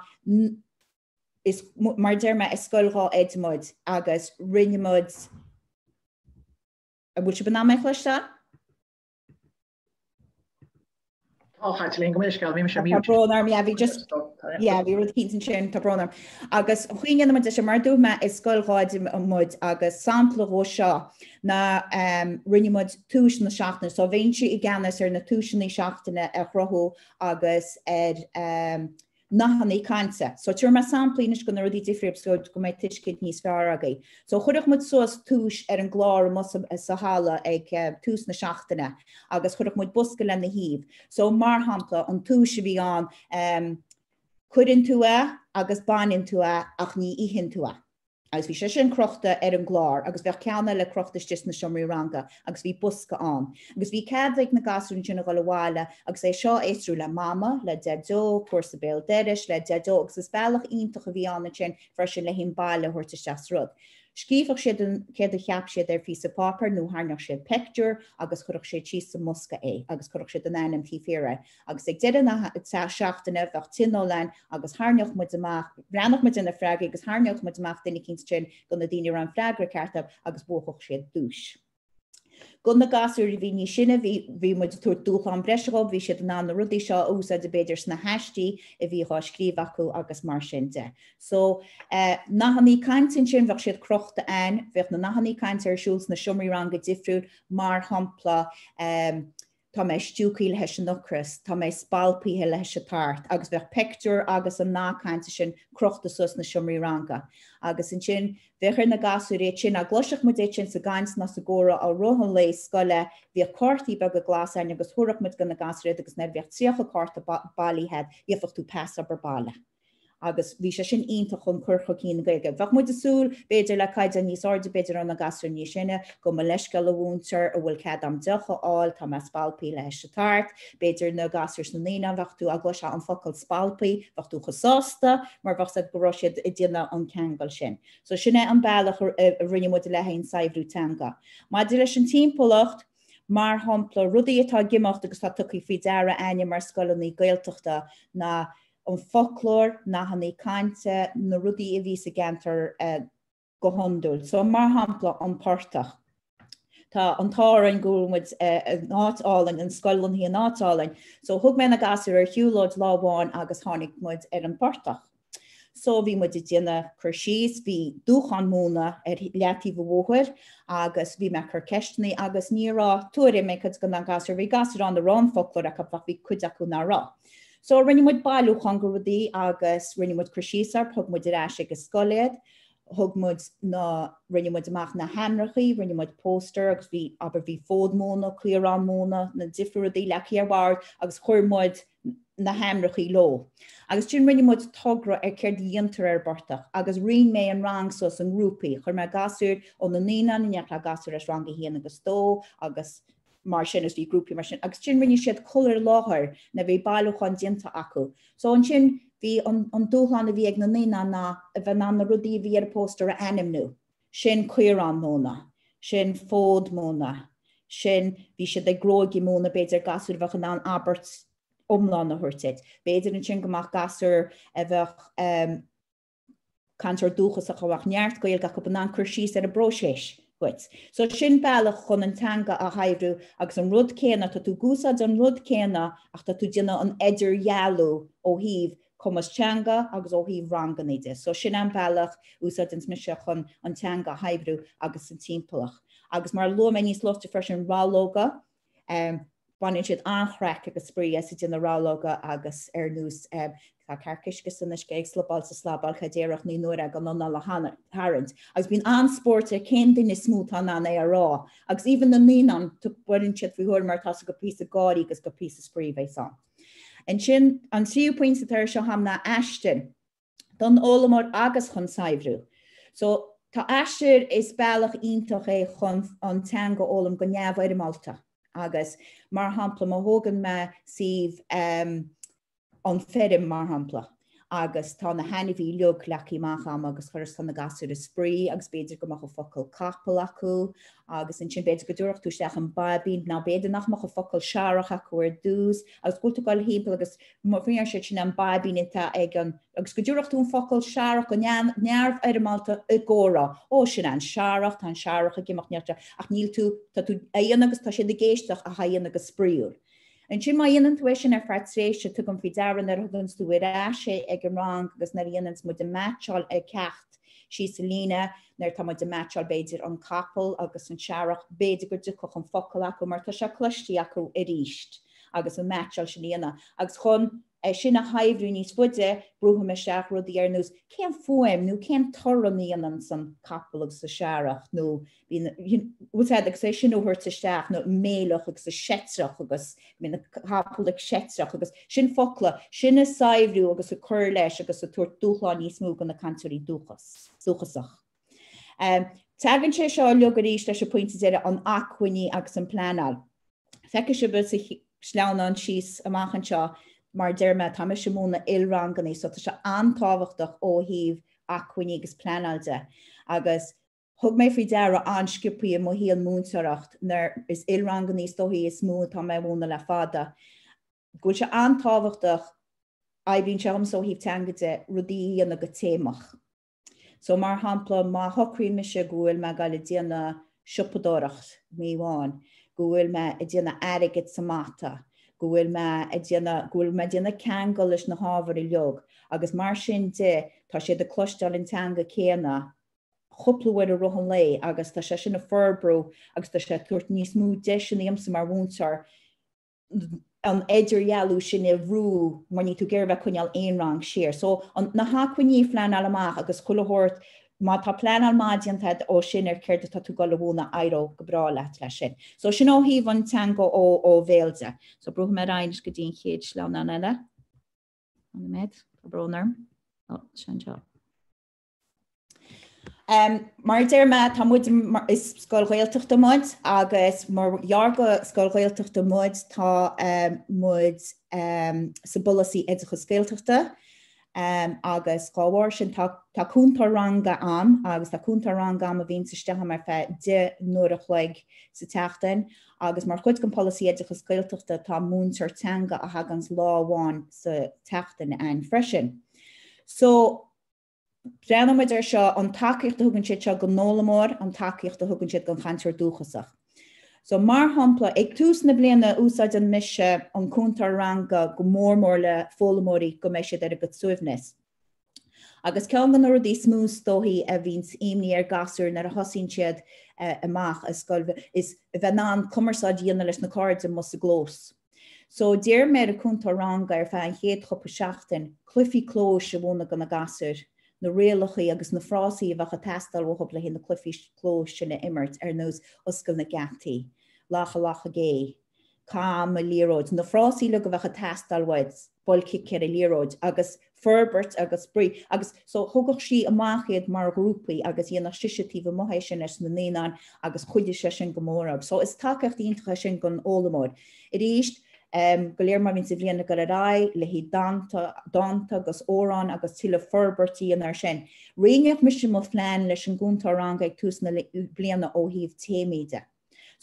is mar dearma is Scoilrá Edmund agus Roinneadh a bhfuil se banna meich leis tá? Caitlín go mbeidh mí se mí. Brónar bhí just bhí rud cín sin tá brónar. Agus chuoine na se mar dúma is Scoilráid mud agus sampla ó seo na Roinneadh túis na seachtainna, so bhéonn si I gceannas ar na túisinaí seachtainna a chruthú agus ar nahannaí cainte. So tuair mar samplaínis go na rudí difriúil go méid tuiscint níos fearr agaí. So chuireadh muid suas túis ar an glár mus sa hála ag tús na seachtainna agus chuireadh muid busca le na híomh. So mar hampla an túis bhí an chuireann tú agus banin tú ach ní ihin tú. Agus bhí sé sin crochta ar an glár, agus bheith ceanna le crochtas just na siomaranga, agus bhí busca an. Agus bhí céadaigh na gasún sin go bháile, agus é seo éstrú le mama, le dedó, cuasa béal deiris, le dedó, agus is bailach ionintach a bhí anna sin freisin le hín baile thuirteiste rud. Scífach siad céad a cheap siad ar fí sa pápar nó tharneach siad pectúr agus chuireadh siad tí sa musca agus chuireadh siad an ainm tí féire. Agus ag deireadh na seachtainna bheith tinólein agus tharneach muid amach, breannach muid ina freagaí agus tharneach muid amach duine cinn sin go na daoine an freagra ceartab agus bóchach siad dúis. Gun na gasú bhí ní sinna bhí muid tú dúcha an breisegób, bhí siad ná na rudí seo úsáid a beidir sna heistí a bhí á scríomh acu agus mar sin de. So nahannaí caintin sin bheith siad crochta ein, bheith na nahannaí cainte ar siúls na siomaranga difriúd mar hampla tá mé stúcaí leis an nuchras, tá mé spalpaíthe leis a tart, agus bheith pectúr agus an nácainte sin crochta sus na siomaranga. Agus in sin bheithir na gasú réit sin a gloiseach mu é sin sa gaiins na sa góra á rohan lei Scoile bhí cuartaí bag a glasáin agus thuireach muid gan na gasréid agus nar bheith tríocha carta bailíhead íofacht tú pes aber baile. Agus bhí sé sin ionintach chun curcha cín na Gaeilge. Bheith muid asúl beidir le caiide níos áde beidir an na gasú ní sinne go me leisce le bhúntar a bhfuil cead am decha áil tá me spalpaí leis a tart, beidir na gasús na lína bheith tú a gloise an focail spalpaí, bheith tú chasásta, mar bheith gorá siad I dtíanana an ceangal sin. So sinne an bailach a rinne muid le haon saibhrú teanga. Má dí leis an timpplacht mar hampla rudaí atá gimocht agus tá tucaí fao deara aine mar scoileannaí Gaeltachta na an folklór, nahannaí cainte, na rudí a bhí sa gantar go hondúil. So mar hampla an pártach. Tá an tárainn gúlmuid nátálainn an scoileannaí an nátálainn. So thug me na gasú ar hiúlóid láháin agus tháinig muid ar an pártach. so bhí mu déanana chuirsíos bhí dúchan móna leatíh bhóthir agus bhí me chu ceistnaí agus nírá tuair mé chud go an gasar bhí gasar an rán folklór a bhí chuide acu nará. So rinne mud bailú changurdaí agus rinne mud chuirsíar thug mud eise agus scoilead, thug mud na rinne mud amach na henrachaí, rinne mud póster agus bhí aber bhí fód móna, clíarán móna, na difriúdaí lechiarhhar agus chuir mud na henrachaí lo. Agus sin rinne mud tugra ceardlainne bartach, agus rion mé an rang sos an grúpaí, chuir me gasúr ó na nína neachla gasúr as rangi híana agus dó agus mar sin is bhí grúpaí mar sin, agus sin rinne siad choir láthir na bhí bailúchan dianta acu. So an sin bhí an dúchlan a bhí ag na nína na a bheit an na rudí bhí ar póster a animnú. Sin cuiarán móna, sin fód móna, sin bhí siad ag gróigi móna beidir gasúr bheach an Albert Iomláin na thuirteid. Beidir an sin gomach gasúr a bheith cantar dúchas a chomach neart Gaeilge go an chuirsíos ar a broséis. So sin bailach chun an tanga a haimhrú agus an rud céna tá tú gúsad an rud céna ach tá tú déanana an idir jaú ó híh chumas teanga agus ó híh ranganéide. So sin an bailach úsad an smise chun an teanga haimhrú agus an timpplaach. Agus mar lo níos lochte freisin rálóga, banin siad anchreic agus sprí as in na rálóga agus ar nús Tá carcisgus in iscéig slabal sa slabal chadéireach ní nuair ag an anna harint. Agus bín anspórte cén duine smút an an é rá. Agus even na nínan tu buinn siad bhúir mar tá go pí a gáí agus go pí a sprí bheith san. And sin an 3 points tar seo hamna Ashton, don ólamór agus chun saibhrú. So tá Ashton is bailach iontoch é chun an teanga ólam go neamhhaid Malta. Agus mar hampla má hógan me sih an bhFeidhm mar hampla. Agus tá na henahí leog lecí macham agus chuir san na gasúr a sprí agus beidir go go focail capal acu agus in sin beidir go dúireach tú seach an babín ná beidir nach go focail searach acu ar dús agus gúta gáil hímpel agus mór sin an babín ita ag an agus go dúireach tú an focail searach go nearmh ar Malta i ggóra ó sin an searach tá searach a gimach neartta ach níl tú tá tú aon agus tá sé de géisteach a haon agus spríúr. And sin mai intuition frustration tu gom fi daran ar huns tú sé ag an rang agus na inans mu de matchal ag cecht sí Selína nar tá de matchal beidir an capel agus an searach beidir gur ducoch an focail acu mar tá se cluistí acu i ríist agus an matchal sinna agus chun sin a haimhrú níos fuide brútha me seach rudí ar nús cén foim nó cén toraní an san capel agus sa searach nó ag sé sin óhuiir isteach nó méilech agus sa setrach agus na capel ag setrach agus sin focla sin is saimhrú agus a chur leis agus a tuair dúchláin níos mú gan na cantarí dúchasach. Tagann sé seo legaríéis leis a pointte an acmhainní agus an planal. Feice se bud sa sleanna an síos amachchan seo mar deirme tá me sem móna ilranganí so tá se antáhachtach ó híh acmhainní agus planalde agus thug mé fao deire anskipaí mo híal múnteoireacht nar is ilranganí stohíí is mú tá mé móna le fada. Gúil se antáhachtach aibhín sem so híh teangaide rudí ana go téamach. So mar hampla má hochrín me se gúil me gal déanana sipadóireacht míháin, gúil me i déanana airigid sa mata. Gúil me déanana ceangal leis na hábhar i leog, agus mar sin de tá sé de cloisteáil in teanga céna chopplaúir a rohan lei agus tá sé sin na forbrú agus tá sé tuairt níos mú de sin éamsa mar bhúntar an idirhealú sin i bhrú mar ní tú ggéirbh chuineal éon rang siar. So na hácuiní fleanal amach agus chulathirt má tá planal maidiantad ó sin ar céirde tá tú go bhúna airó go brá leat lei sin. So sin ó híh an teanga ó bhéilde. So brúth me rainis go dtíon chéad sleanna eile. An méid go brnarm. Sin seo. Mar deirme tá muid is scoilghailteachta muid agus marhear go scoilghailteachta muid tá muid sa bolasaí éideachas scéalteachta agus gáhhair sin tá cúntar ranga am agus tá cúntar ranga am a bhíonn sa stecha mar fe de nuair a chluig sa teachtain agus mar chuid go policy éideachas scéalteachta tá múntar teanga a hagans láháin sa teachtain an freisin. So Brenn me er seo an takeíocht a thugann siad seo go nólamór an takeíocht a thugann siad go chaintear dúchasach. So mar hampla ag tús na bliana úsáid an mise an cúntar ranga go mór le fólamóí go mééis siad ar a go suimhnis. Agus cean gan nuair dí smús dóthaí a bhíns imní ar gasúr nar a hosín siad amach a Scoil is bheith ná cumarsáid dhéana leis na cáirde mus a glós. So déir mé a cúnta ranga ar fein héad chopa seachtain, clufií clós a bhna gan na gasúr, na réalachaí agus na frásaí a bhecha testal bhthop le hí na clufií clós sinna immert ar nós oscail na gataí, lacha gé, Cam a líróid, na frásaí le go bhecha testal waid, bolcic ceir a líróid, agus Ferbert agus brí, agus so thugach sí amachchéad mar grúpaí agus dhéanana siisitíh mothééis sin leis na Neasáin agus chuide sé sin go mórab. So is takeíocht iontacha sin gon ólamód. I ríist, go léir mar vín sa bbliana go rá le hí dáanta agus órán agus tuile Ferbertí an ar sin. Rineach mis sin mo phlein leis an gúnta ranga ag tús na bliana ó híomh téimiide.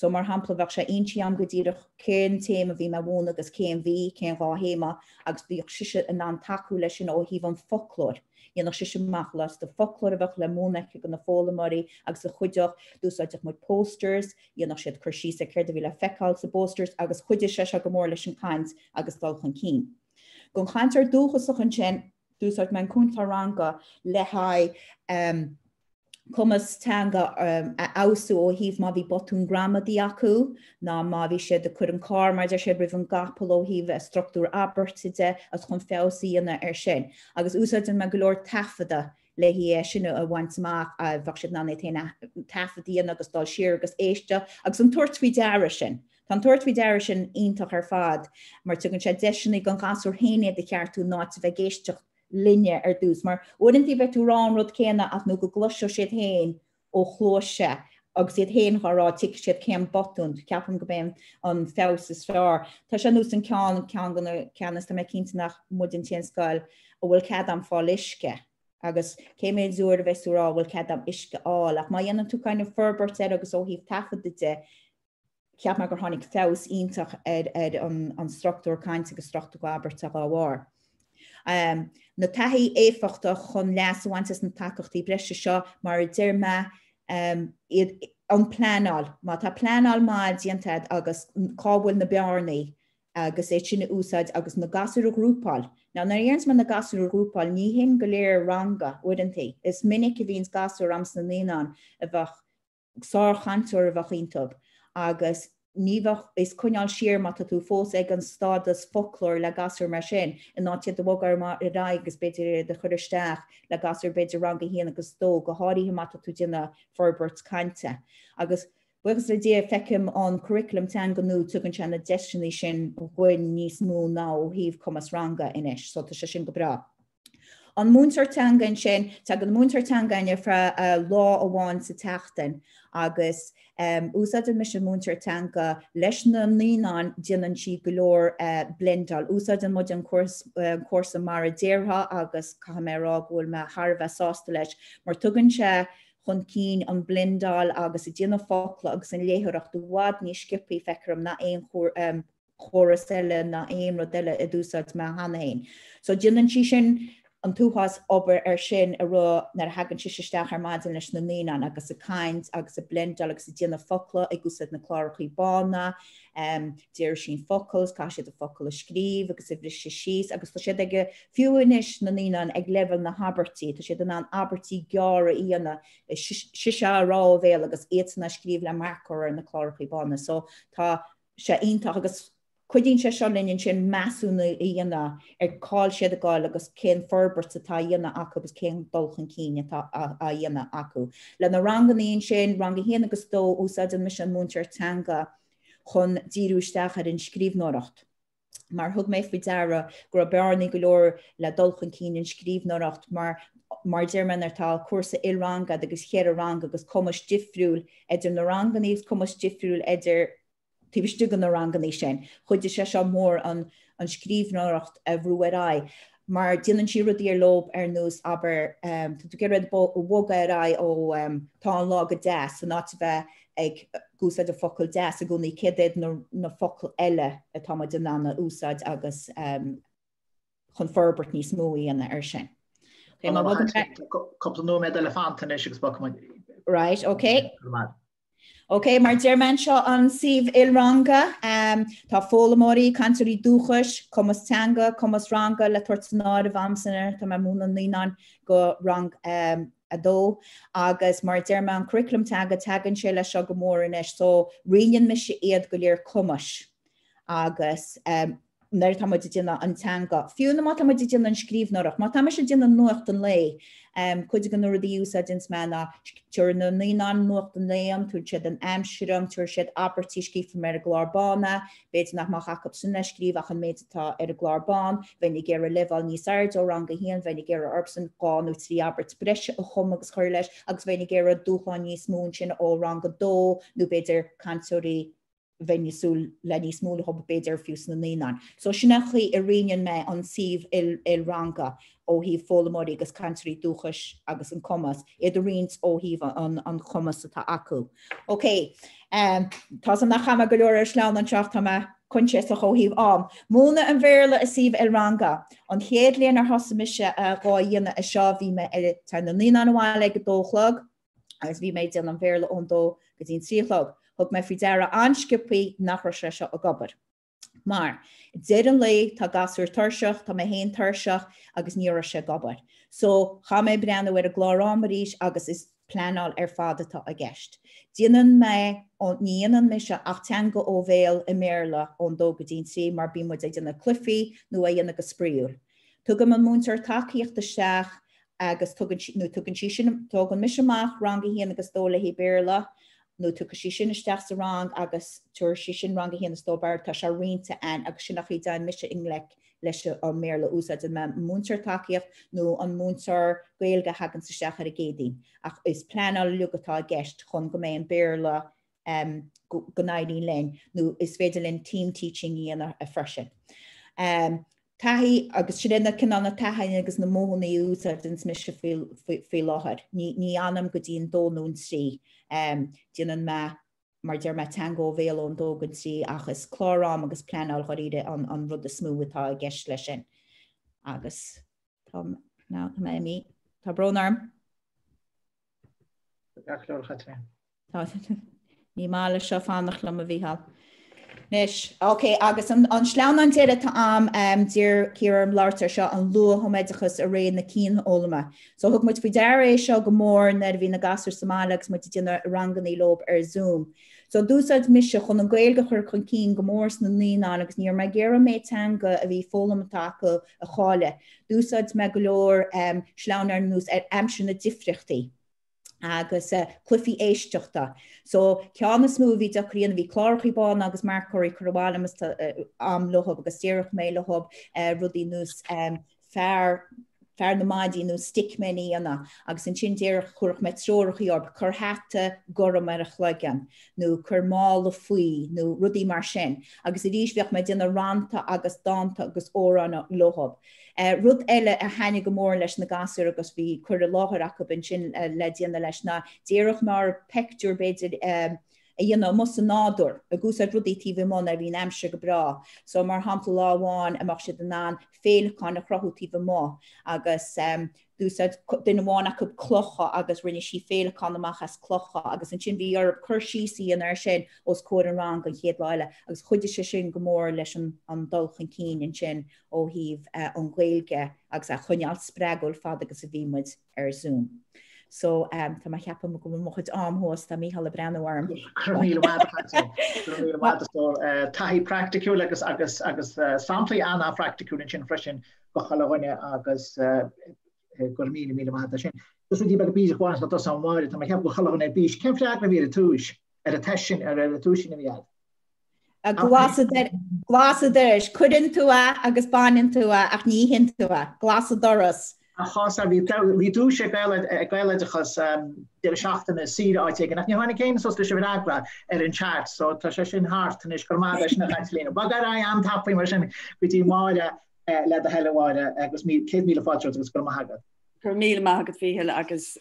So mar hampla bheith sé intí am go dtíireach cén téim a bhí me bhna agus cén bhí, cén bhá héma agus bhíoh siise an an taú leis sin ó híomh an folklór. Dhéanach siise meach leis de folklór a bheith le múnaice go na fólamarí agus a chuideach dúsáideach mu posters, dhéanach siad chuirsí a céir a bhí le feicáil sa posters agus chuide sé go mór leis an caint agus dulchan cín. Gon chaintear dúchasach an sin dúsáid me cúnta ranga le haid Camus tanga a ausú ó híomh má bhí botún gramadí acu, ná má bhí siad a chur an cá mar sé rih an gapal ó híomh struchtúr abertide as chun fésaíanana ar sin. Agus úsáidan me go leor tafada le hí sinna a bhaintach a bhah siad ná téna tafadaíana agus dá siar agus éiste agus an tuairtmhí deire sin. Tá tuairtmhí deire sin ionintach ar fad, mar tugann sé deisina gan gasúr héine de ceartú ná bheith géisteach linne ar dús, mar orintí bheith tú rán rud céna ach nó go glosio siad héin ó chlóise agus siad héin rá tic siad céim botún, ceapan go ben an fés is fear. Tá sé nús an cean gan ceannas tá me cinnta nach mudin tí an Scoil ó bhfuil cead am fáil isce. Agus céimiid zúir a bheitú rá bhfuil cead am isce áil, ach má dhéanaan tú kind of Ferbert agus ó híomh tafaide ceap me gur tháinig fés ionintach an struchtúr caint agus struchtú abertach á bhhar. Na taithí éifeachtach chun leashaintas na takeachtaí breise seo mar deir me an plánáil, má tá plánáil má diantad agus cábhfuil na bearnaí agus é sinna úsáid agus na gasúr grúpáil. Ná na dhéarns man na gasúr grúpáil ní hin go léir ranga uintí. Is minic a bhíns gasúr ams na Neasáin a bheith sáchanúir a bheith iontab agus níbhah is cuineáil siar mata tú fós ag an stádas folklór le gasúr mar sin in nátiad do bhgar mar i rá agus beidir de chuiristeach le gasúr beidir ranga híana agus dó go háirithe mata tú dina Ferbert cainte. Agus buchas le dé feicim an curriculum tean go nú tugann se na deisinaí sin bhfuin níos mú ná ó híomh cumas ranga inis, so tá sé sin go bra. An múinteoirí sin tá an múinteoirí fra lá amháin sa teachtain agus úsáidir mis an múinteoirí leis na Neasáin déanann si go leor blindal. Úsáidir mud an cuasa Máire Déirtha agus caimérá bhfuil me Tharbheith sásta leis, mar tugann sé chun cín an blindal agus i dtíanana fácla agus an léthreacht do bhád ní scipaí feicrim na éon chóras eile na éon rud eile i dúsáid me hanahéin. So déanann si sin an túchas obair ar sin a rá nar a hagann siisteach ar maidin leis na Neasáin agus a caint agus a blindal agus a dtíanana focla ag úsáid na chlárachaí bána, déir sin focals, cá siad a focail a scríb agus a bhris síos agus tá siad ag fiúinis na Neasáin ag leibhil na habertí, tá siad an abertí geara íana siise rá bhéal agus éitina scríb le marcor ar na chlárachaí bána. So tá sé ionintach agus chuidín sé seo linn sin measúna íana ar cáil siad a gáil agus cén Ferbert atá dhéana acu agus cén dulchan cíine a dhéana acu. Le na rangaíon sin ranga héana agus dó úsáidir mis an múinteoirí chun díúisteach ar an scríbhnáireacht. Mar thug méid faoi deara gur bearnaí go leor le dulchan cín an scríbhnáireacht mar dearman ar tá cuasa ilranga agus chéar ranga agus cumas difriúil idir na ranganíos cumas difriúil idir tíbistú na ranganí sin. Chuide sé seo mór an scríbhnáireacht a bhrúará. Mar déanann si rudí ar lob ar nús aber tú go réad bhga ará ó tá an lá go 10 san áit bheith ag gúsáid a focail 10 a gúnaí céad na focail eile atá den anna úsáid agus chun Ferbert níos mó íana ar sin. Couple no med elefanten is. Right, okay. Ok, mar dearman seo an sih ilranga, tá fólamóí cantarí dúchas, Camus teanga, Camus ranga le tuirtnáid a bhamsanar, tá múna línan go rang a dó, agus mar dearman curriculum tagan sé le seo go mór inis, so rian me sé iad go léir Camus, agus Nair tá muid dina an teanga. Fiúna má tá muid dina an scríbnarach, má tá sé dina nuacht an lei. Cuid gan nuair dí úsa dins mena, tuair na línan nuacht an léam, tuair siad an amsúram, tuair siad abertí scríb mar a glárbána, beidir nach má chacab sunna scríb ach an méid tá ar a glárbán, bhenig gur a level níos aird ó rang a hían, bhenig gur a orbsan gáú trí abert breise a chum agus chuir leis, agus bhenig gur a dúcháin níos mún sin ó rang a dó, nó beidir cantóirí Venezuela lení smúla hob beidir fiús na línan. So sinnachli a rian me an sih il ranga ó hí fólamóí agus cantarí dúchas agus an Camus, iad a rins ó híh an Camus atá acu. Ok, tá an nach chama go leor sleán an teach tá kunse a cho híh am. Múna an bhéle a sih il ranga. An chéad léon ar hosamise a gá dhéanana a seo bhí me tá na línan bháile go dóchlog, agus bhí méid an bhéle ón dó go dtín tríchlog. Hug me fridera anskipi nach se a gobar. Maar, did an lei tá gasúr thuirseach, tá me héin thuirseach agus níra se gobar. So, cha me brenne weer a glórámaríis agus is planál fada tá a gist. Díanaan me níanaan me se ach teanga ó bhéal i méle ón dó go dín sí, mar bí mu dina clufií nó a dhéanana go spríúr. Tugam an múntar takeíocht de seach agus tugann sí sin tugan misemach rangi híana agus dóla hí béla, no tu sí sin isteach sa rang agus tuair sí sin rang híana stóbar tá se rinte an agus sin nach da mise inglec leis an méle úsad an múntar takeíocht nó an múntar Gaeilge hagan sa seachar a gédín. Ach is planál lugatá gist chun go mé an béla go Maighdine linn, nó is féidir linn team teaching íana a freisin. Tahi agus sinna cinna tahain agus na móna úsad ins mis fé láthir. Ní anam go dtíon dónún sí. Díanaan me mar dear me tango bhéal ón dógan sí agus chlárám agus planál choíide an rud a smú atá a gceist lei sin. Agus ná mé mí tá brónarm. Ní mála seo fánach le a bhíhall. Nis, ok, agus an sleán an deire tá am dír cíarm láirtar seo an luath-thumoideachas a réon na cín ólama. So thug muid fao deir é seo go mór na bhí na gasúr Smál agus muid dtíanana ranganí lob ar Zoom. So dúsad mise chun an Gaeilge chur chun cín go mórs na líán agus níor me ggéire méid teanga a bhí fólamtácha a cháile. Dúsad me go leor sleán ar nús ar amsúna difrichtaí. Agus clufií éisteachta. So ceanna smúví dochríon bhí chláirchaíbáin agus marcóirí chuháil am lohob agus tíireach mé lohob rudí nús fear na Maighdine nó sticmení anna agus an sin déireach chuirch me trórachaí orb chur hata goram ar a chluigean nó chur máil a faoi nó rudí mar sin. Agus i ríis bheoh me dina ranta agus dáanta agus óranna lohob. Rud eile a haine go mór leis na gasúr agus bhí chuir a láthir acu bin sin le déanana leis na déireach mar pictiúr beidir a dhéanana mus an nádúr a gúsad rudí tíbh món a bhín amse go bra. So mar hampla láháin amach si den ná féleáin a chrothú tíbh má agus dúsad duine bháin acu clocha agus rinne sí féleáin amachchas clocha agus an sin bhí ar chuirsíí an ar sin os cuar an rang an chéad leile agus chuide se sin go mór leis an dulchan cín in sin ó híh an Gaeilge agus a chuneal spregul fad agus a bhímuid ar Zoom. So tá mai cheapam go mochid amhós tá míhall a brennharm. Taithí praiticiúla agus samplaí anna praiticiúla sin freisin go chalahaine agus gur mí sin. Dus dí bag bíos gháin do san máire, tá mai cheap go chalahaine bís. Cem fleach na bhí a túis ar a tesin ar a túsin na bhíad. Glasa deis, chudann tú agus banin tú ach ní hin tú glasa doras. Achas bhí dú sé Gaeilgeachas de seachtainna síra áitigh nach níhainna céim sos go sibh agra ar an chat, so tá sé sin hátanis gur má leis na Caitlín. Bagar an tapaí mar sin go dtí máile le a heileháide agus 100,000 fáilte agus gur maithagad. Gur 1,000 maithagad fihéile agus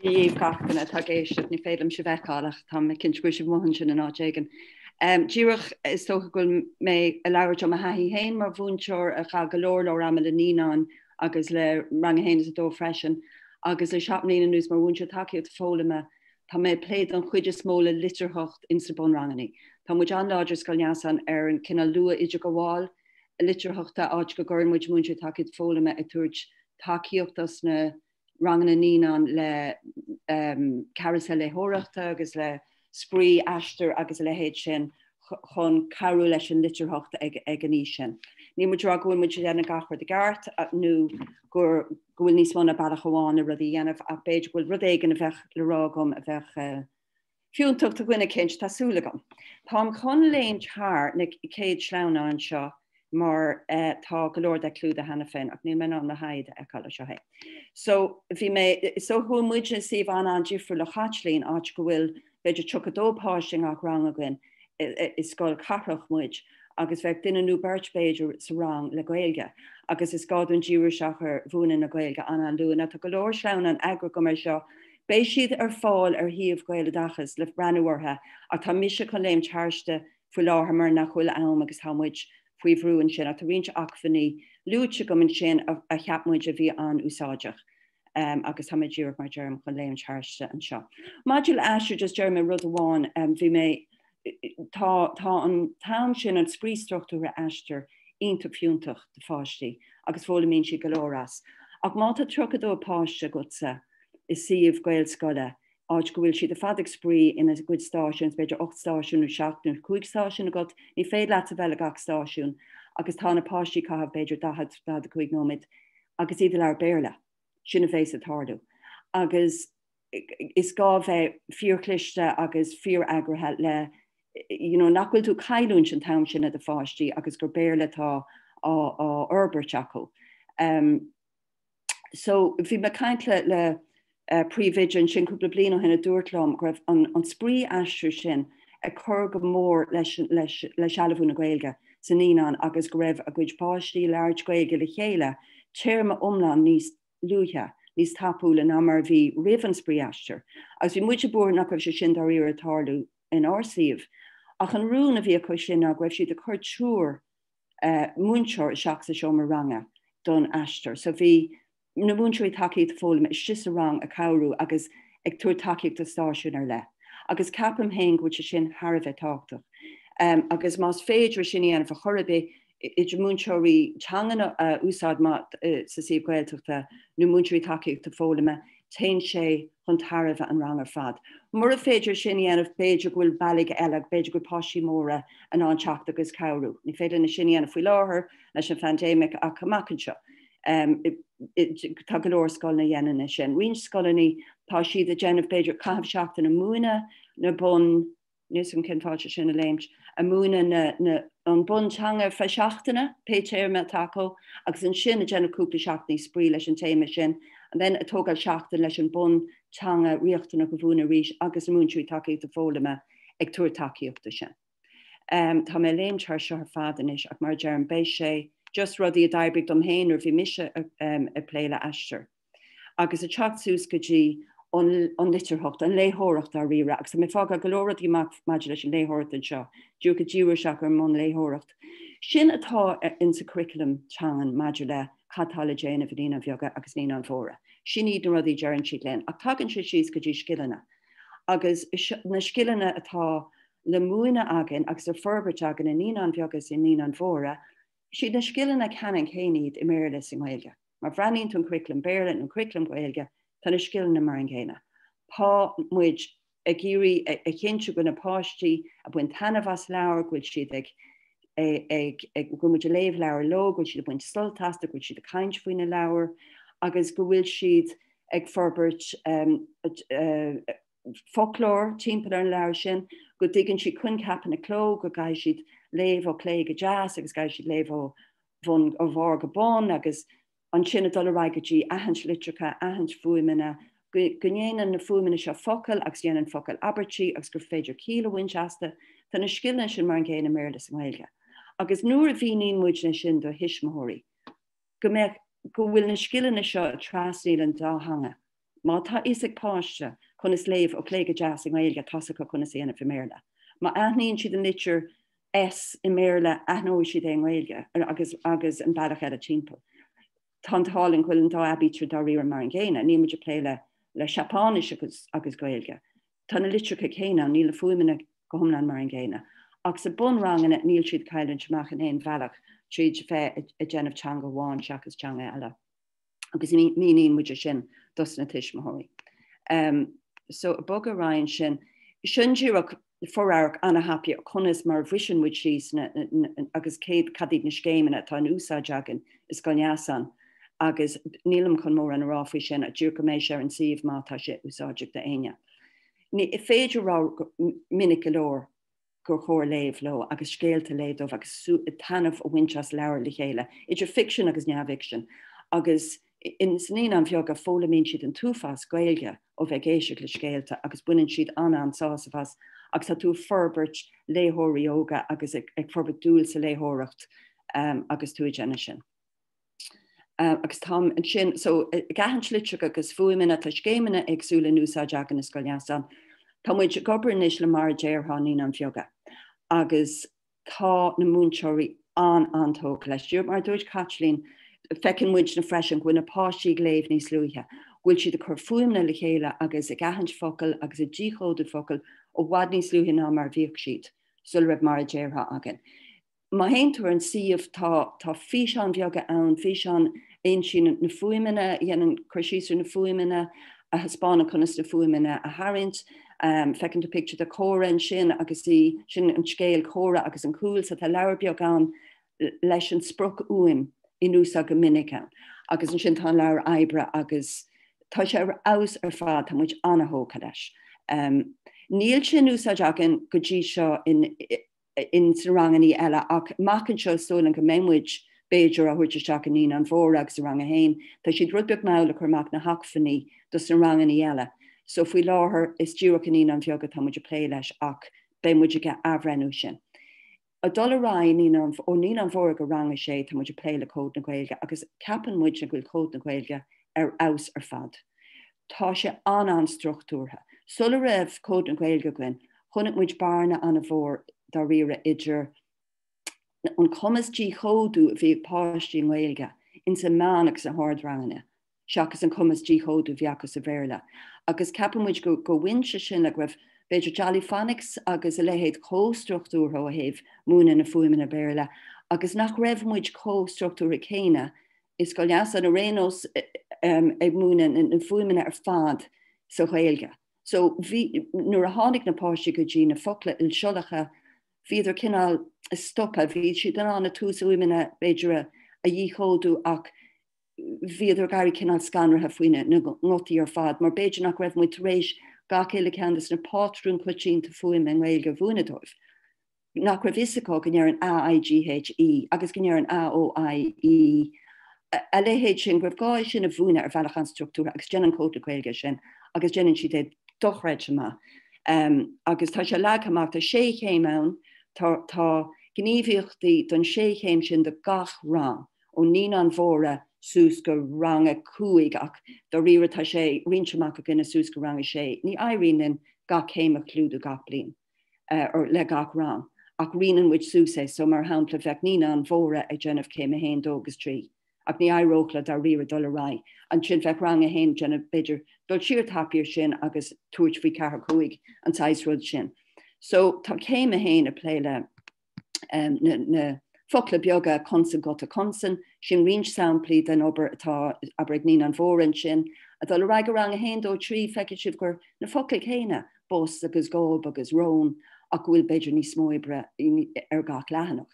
Éifeachtach tá géisiid ní féadlam se bheicáach tá me cin scuise mhan sin an áigen. Díireach is tócha go mé a leabhart am a haí héin mar bhúnteir a cha golóir le am le níán agus le rang héin a dó freisin agus le seapnína nús mar bhúnte takeíocht fólama Tá mé pléad an chuide smóla litreacht in sa bunranganí. Tá muid an láidir scoil Neasáin ar an cinna lua idir go bháil a litreachta áit go gcuir muid múinte takeid fólama a tuairt takeíochttas na ranganna níán le carasa le hóireachta agus le sprí eistir agus le héad sin chun carú leis an litreacht ag an ní sin. Ní mu dra gofuil muid déanana gachar de gart nó gur gohfuil níos mna bailach amháin a rudí dhéanamh a beidir bhfuil rud éigen a bheith le rágam a bheith fiúntacht a gine cinint tásúlagam. Tá chun léon thar na céad sleanna an seo mar tá go leor de clúd a hena féin ach ní me an na haid a call seo he. So bhí mé so thu muid na sih an difriú le chatlín áit go bhfuil beidir tuchadópáisting ach rang a gin is Scoil carach muid agus bheith duine nó beirt beidir sa rang le Gaeilge agus is gáún díú seachar bhúna na Gaeilge an luúna tá go leor sleann an agra go mar seo. Béis siad ar fáil ar híomh Gaeilgeachas le breanúirthe a tá mise chu léim teirste fu láthair mar nach chuil am agus támuid faoi bhrúin sin a tá rionse acmhainní lúte go man sin a cheapmuid a bhí an úsáideach agus táid dúach mar dearm chu léim teirste an seo. Module eisiú just dearm rud amháin bhí mé tá an tam sin an sprístruchtúra eistir ionta fiúntaach de fáistí agus bhla mín si go leorras. Ach má tá trocadó páiste gosa is siomh Gael scoile áit go bhfuil si de fadig sprí ina good stáisiún beidir 8 stáisiún nó 7 5 stáisiún agat ní féad leat a bheile gach stáisiún agus tá na páistí caithh beidir 10 5 nóid agus iad leir béirle sinna fééis a tardú. Agus is gá bheith fíorcliste agus fíor agrathe le nachhfuil tú caiún sin tam sin a de fáistí agus gur béirle tá á orberteachú. So bhí me caiintle le príomhvision sin cúpla bliana ó hena dúirtlam go raibh an sprí eistú sin a chur go mór leis sealamhú na Gaeilge san níán agus go raibh a gcuid páistí leir Gaeilge le chéile téirme Iomláin níos luúthe níos tapúla ná mar bhí riamh an sprí eistir. Agus bhí muide búr nach raibh sé sin daríar a tarlú in ásaíomh. Ach an rún a bhí chu sin a raibh siad a chuir túr múinteoir seach sa seo mar ranga don eistir. So bhí na múinteoirí takeíocht fólam is just a rang a cabhrú agus ag túir takeíocht a stáisiún ar le. Agus capam hain go sin Tharbheith táchtach. Agus más féidir sin íana fa chorabé idir múinteoirí teanganna úsáid sa sih Gaeltachta nó múinteoirí takeíocht a fólama tein sé chun Tharbheith an rang ar fad. Mar a féidir sin íanamh béidir gohfuil bailíg eile béidir go páistí móra an anseacht agus cabhrú. Ní féidir na sin íanamh faoi láthair leis an pandémic a Camus. Tá go leor scoilna dhéanana sin. Rionn scoilnaí tá siad a déanamh beidir caithh seachtain na múna na bun níos an cinfáilte sin na léimt a múna an buntanga fe seachtainna pétéir me taco agus an sin a déanamh cúpla seachtaí sprí leis an téime sin an then a tógáil seachtain leis an buntanga riochtainna go bhúna ríis agus múinteoirí takeíocht a fólama ag túir takeíochta sin. Tá mé léim tar seo ar fadan is ach mar dearm béis sé just rudí a Deirble dom héin ar bhí mise a pléile eistir. Agus a chatús go dtí an litreacht an léthóireacht a riire agus mé fág a golóradí maidir leis an léthóireacht an seo, dú go ddíúir seach ar món léthóireacht. Sin atá in sa curriculum teangan maidir le chatála a bhína bheoga agus ní an bhóra. Sin iad na rudí dearann siad linn, ach tagann sé síos go dtí scileanna. Agus na scileanna atá le múine agan agus ar forbairt agan in ní an bheogas in ní an bhóra, si na scileanna ceann chéad i méile san Gaeilge. Mar bhreaníonn tún curriculum béirle an curriculum Gaeilge tá na scileanna mar an ggéine. Tá muid a géirí a chéintú go na páistí a buin tanmhas leabhar gohfuil siad ag go muid a léomh leabhar lo, gohfuil siad a buint sultasta, gohfuil siad a caint faoine leabhar, agus go bhfuil siad ag forbairt folklór timpeall an leabhar sin, go dtigann siad chun capan na cló, go gaiid siad léamh ó cléige jazz, agus gaiid siad léamh ó bhar go bon, agus an sinna dul raigedí Aithint Litreacha, Aithint Fuaimena, gnéanaan na fuaimena seo focail agus dhéanaan focail abertí agus gur féidir cíle winchasta, tá na scileanna sin mar an ggéine méile san Gaeilge. Agus nuair a bhíonn muid na sin do Tuismitheoirí, go bhfuil na scileanna seo a trasníil an dáthanga. Má tá isig páiste chun is léamh ó cléige jazz san Gaeilge tasacha chun is éanamh i méile. Má aithníonn siad an litir S i méile aithnóir siad é an Gaeilge agus an bailach eile timpeall. Tántálinn chuil an dá abítir daríar mar an ggéine, ní muidir pléile le Seapánis agus Gaeilge. Tána litreacha céine níl le fuaimena Conghamhna mar an ggéine. Ach sa bun rangan níl siad Caitlín Uí Shúilleabháin bhealach tríd fé a déanamh teanga bháin seachas teanga eile. Agus míon muidir sin dus na Tuismitheoirí. So a bog a Ryan sin díreach forarach anna happy chunas mar bhrisin muid síos agus céad cadíd na scéimena tá an úsáid agan is go Neasáin agus nílam chun mór an ráfaí sin a dúr go méid sé an siomh mátá sé úsáideach de aine. Ní I féidir rá minic go leor gur chóir léamh lo agus scéalta léadmh agus tanmh ó winchas leabhar le chéile. Idir fiction agus neamhfiction agus in snín an bheag a fólamín siad an túfas Gaeilge ó bheith géiseach le scéalta agus buinn siad anna an sásafas agus tá tú forbert léthirí óga agus ag forbert dúil sa léthireacht agus tú déine sin. Agus tám an sin, so Aithint Litreacha agus fuaimena tá scéimena éagsúla núsáid agan na Scoil Neasáin. Tá muid gobarnis le mar déirtha ní an bheoga. Agus tá na múinteoirí antóg leis. Dúr mar dúirt Caitlín fecin muid na freisin gine páistí léamh níos luúthe. Bhfuil siad a chur fuaimna le chéile agus ag Aithint focail agus a ddíchódú focail ó bhhad níos luúthe ná mar bhíoh siad. Sul raibh mar déirtha agan. Má héintúir an siomh tá fís an bheoga ann, fís an ein sin na fuaimena, dhéanaan chuirsíosú na fuaimena, a haspána chunas na fuaimena a Aithint, fecinn tú picture de córa sin agus sin an scéal córa agus an cúil sa tá leabhar beag an leis an spruc uaim in úsá go minic ann. Agus an sin tá leabhar ebre agus tá sé aus ar fad tá muid anthócha leis. Níl sin úsáid agan go dtí seo in sa ranganí eile ach macan seo stólan go mémuid béidir a thuirte seach an ní an bhór agus rang a héin, tá siad rudbeag mála chuach na haicmhainní dus na ranganí eile. So faoi láthair is dúach an ní an bheoga tá muidir plé leis ach bé muidir go abhrenú sin. A dul rá ó ní an bhór go rang sé tá muidir plé le cód na Gaeilge agus ceapan muid na bhfuil cód na Gaeilge ar aus ar fad. Tá sé an struchtúrtha. Sulla raibh cód na Gaeilge gin, chunig muid barna an a bhór dá riire idir an Camus díchódú a bhí páistí Gaeilge in sa mánach sa hard rangine. Seachas an Camus díchódú bheachas a bhéirla. Agus ceapan muid go winse sin le raibh beidir jolly phonics agus a lehéad cóstruchtúr ó héh múna na fuaimena béirla. Agus nach raibh muid cóstruchtúr a chéine is go Neasáin a rénos ag múna na fuaimena ar fad sa Gaeilge. So nuair a tháinig na páistí go dtí na focail il seolacha híidir cinál stoppa bhí siad an na tús uimena beidir a díchódú ach híidir gairí cinál scanratha faoine na ngotaí ar fad, mar beidir nach raibh muid rééis ga chéile ceantas na pátrún chutín ta fuaim an Gaeilge bhuanadóibh. Nach raibh isacó go near an AIGHE agus go near an AOIE. A lehéid sin raibh gáil sin a bhuana ar bhealach an struchtúra agus déanaan cód na Gaeilge sin agus déanaan siad é dochreid sama. Agus tá sé leaghamach tá sé chéim ann tá gníomhíochtaí don sé chéim sin de gach rang ó ní an bhóra sús go rang a cuaig ach do riire tá sé rinseach a gine sús go rang a sé. Ní éiríonn gach chéim a clúdú gach blin or le gach rang ach rianaan muid sús é so mar hampla bheith ní an bhóra ag déanamh céim a héin dógus trí. Ach ní éróchla dar riire dul a rá an sin bheith rang a héin déanamh beidir dul siar tapíir sin agus tuairt faoi cethar cuaig an tais rud sin. So tá céim a héin a pléile na focail beaga consan go a consan, sin rins samplaí den obair atá aber ní an bhóran sin, a dul raig a rang a héin dó trí feiceid sibh gur na focail chéine bos agus gáb agus rón ach bhfuil beidir ní smóibre ar gach lehanach.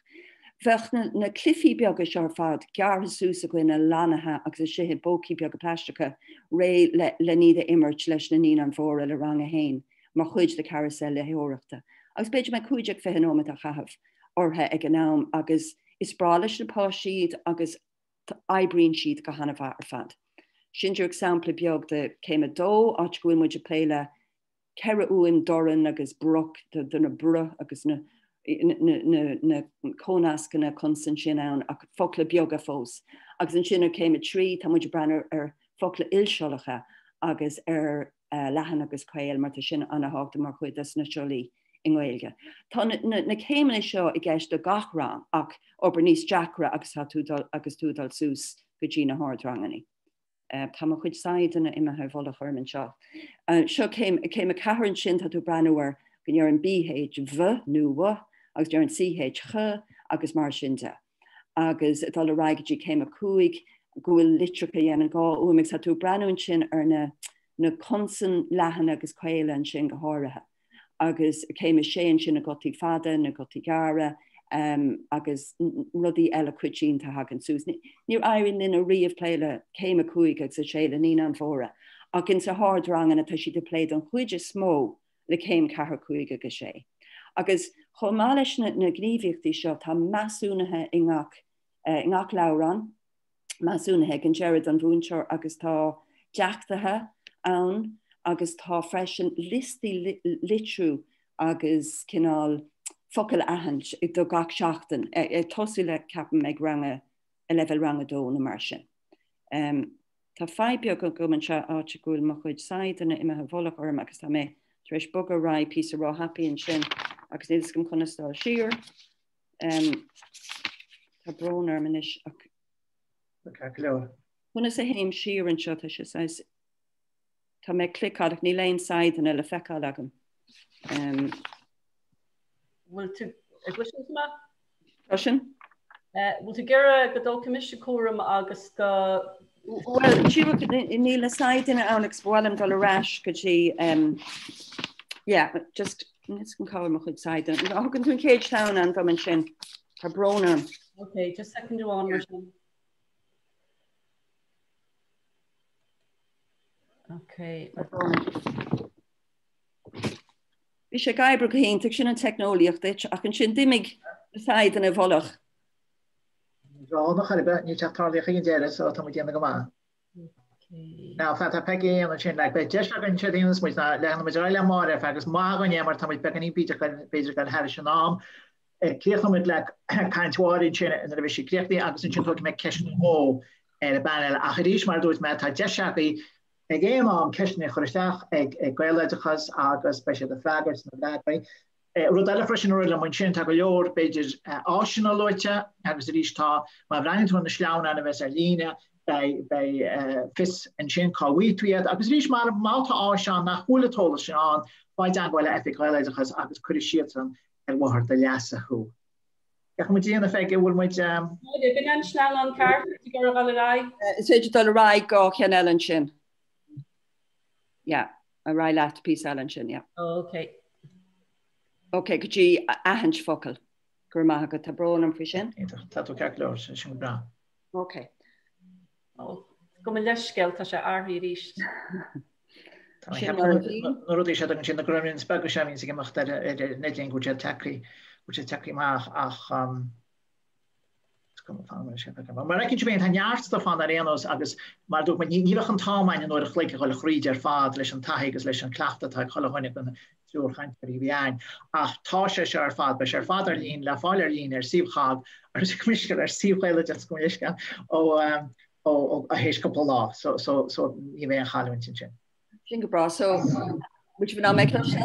Bheith na clifí beaga sear fad geartha sús a gine lánathe agus a sithe bócí beaga pleisteacha ré le níad a imirt leis na ní an bhóra le rang a héin, mar chuid de carasel le heoireachta. Agus beidir me cúideag fehanóid a chahabh orthe ag an nám agus is brá leis na páisiad agus eibríonn siad go hanamh ar fad. Sin dúr sampla beag de céim a dó áit gofuil muid a pléile ceire uaim doran agus broch na bru agus na cónascanna consan sin ann ach focail beaga fós. Agus an sinnar céim a trí tá muid brenner ar focail ilseolacha agus ar lehan agus cail mar sin anna háta mar chuid na seolaí in Gaeilge. Tá na céimena seo i gceist do gachrá ach obair níos deacra agus túdal sús go dtí na hádrangani. Tá mo chuid saidena imethe bhla chuirmann seo. Seo céim a caithrann sin tá tú breanúir gon ar an BH nu agus dear an CH ch agus mar sinnte. Agus dá le raigetí céim a cuaig gohfuil litreacha dhéanaan gá uamig sa tú breanún sin ar na consan lehan agus caileanne sin go háirithe. Agus céim sé sin na gotí fada na gotí gara agus rudí eile cuitín tá hagan sús. Níor airíonn in a riomh pléile céim a cuaig agus a séile ní an fóra. Ach in sa hard rangan atá si de pléid an chuide smó le céim cethar cuaig agus sé. Agus chomá leis na gníomhíochtaí seo tá measúnathe i ngach leabhran, measúnathe an Gerard an bhúnseir agus tá deachtathe ann agus tá freisin listí litrú agus cinál focail aithint ag do gach seachtain tosú le capan meid ranga a level ranga dó na mar sin. Tá feibbeag go gomann se áte gúil mo chuid saidena imethe bhlach orm agus tá mé treis bogad rá pí a rá happy an sin agus is gom chunastáil siar. Tá brónar manis chuna sa héim siar an seo se tá mé clicáach ní léon saidena le feicáil agam. Bhfuil tú agluisiúma? Sin? Bhfuil tú gearra go dul comisiú cuaram agus go... Well, she was in the side in Alex Boileauin go rash could she just let's call him a good side and I'm going to Cage Town and from shin her broner. Okay, just second to on. Okay. Vi sé gaibbre hén tu sin an technoliacht ach an sin dimig side in a volach. Nog ga je niet echt trouwens geen jaren zo dan moet je nog maar. Nou, van dat pekje en dan zie je bij Jessica en Chadins moet je leggen met Roinneadh maar ergens maar je maar dan moet je beginnen bezig gaan hebben zijn naam. Kreeg nog met like kantoor in China en dan wist je kreeg die anders in China ook met cash in ho en de baan achterdies maar doet met dat Jessica die game om cash in gerustig Gaeilge agus special the flaggers en dat bij. Rodella fresin roiile man sin go leor beidir áisina loite agus rítá má bhrein na sleán an bheits líne bei fis an sin cáhuiad agus rís mar máta áisián nach chulatóla sin an baid an bhile Gaeilgeachas agus chuir sian ar bhhar de leasa chu. Ach mu díana feige bhfuil muid bin an sleán an car go galrá? Is féidir dul rá gá chean eile sin. Ja, a rá leat pí eile sin, ja. Okay. Okay, could you ahant focal? Gurma go tabron am frishin? Tatu kaklo sin bra. Okay. Oh, kom leskeel ta se arhi richt. Rudi sé an sin grominn spegu sem sig gemacht netling go takri maach ach maar ik ben han jaarste van de renos agus maar doe met niet een taalmijn nodig gelijk alle groeier vader leis een tagus leis een klacht dat ik alle honnig ben Gaeilge ach tá sé ar fad be ar fadar lín le fáir lín ar siomhchaag ar cuiisce ar siomhchaile goisce ó a hééis couple lá so ní bhéh an chaún sin sin. Sin go bra so which been me se?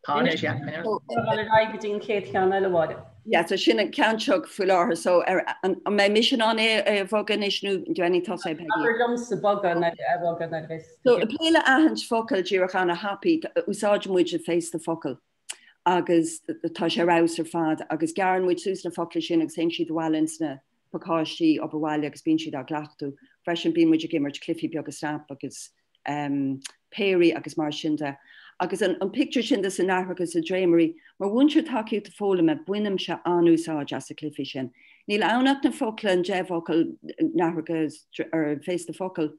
Dín céit chean eile bháide. Ja, so sin an countseog full so an mé mission an bhogan isnú doinní tá sé lum sa bogan vis. So a pléile ahant focail ddíachchanna happy úsáid muid face the focail agus tá sé rás ar fad agus garan muid sús na focail sin agus sin siad bhhailins na paáistí op bhhaile agus bín siad a ghlachtú freisin bí muidir gimmert cliffi beag agus stamp agus péirí agus mar sinnta. Agus an picture sin de san nachgus a Dreamery, mar bhaintear takeíú de fóla me buinem se anúsáid as a cliffi sin. Níl annach na focail an jefocail nachgus ar face the focail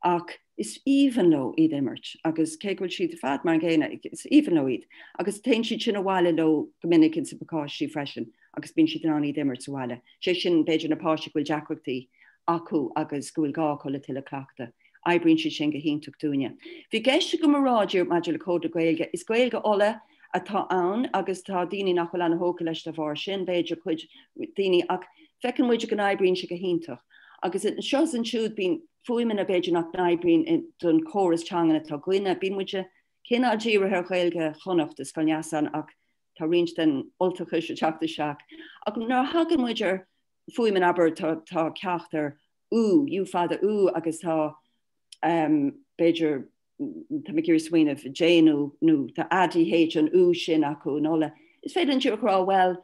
ach is even lo iad immert agus céhfuil siad de fad mar ggéine is even lo iad agus tein siad sin a bhhaile lo gomininic in sa paáistí freisin agus bín siad an iad immert sa bhhaile. Sé sin beidir na páiste bhfuil deachreachtaí acu agus gúil gá chola tile-chleachta. Ibrin si sin go híntaach dúine. Bhí geiste go marráidir maidir le códa Gaeilge, is Gaeilge ola atá ann agus tá daoine nach bhfuil an hóca leis de bhar sin beidir chuid daoine ach fecin muidir go ibrin si go híntaach. Agus seo an siúd bín fuimin a beidir nach ibrin don choras teangan atá gcuine, bín muide cinná ddíire ar Gaeilge chonacht is gan Neasáin ach tá rint den oltachas a teachta seach. Ach ná hagan muidir fuimin aber tá ceachtar ú, fiú fada ú agus tá Beidir tá gur swinine Jane nó tá ADH an ú sin acu nóla. Is féidir an dúrá well,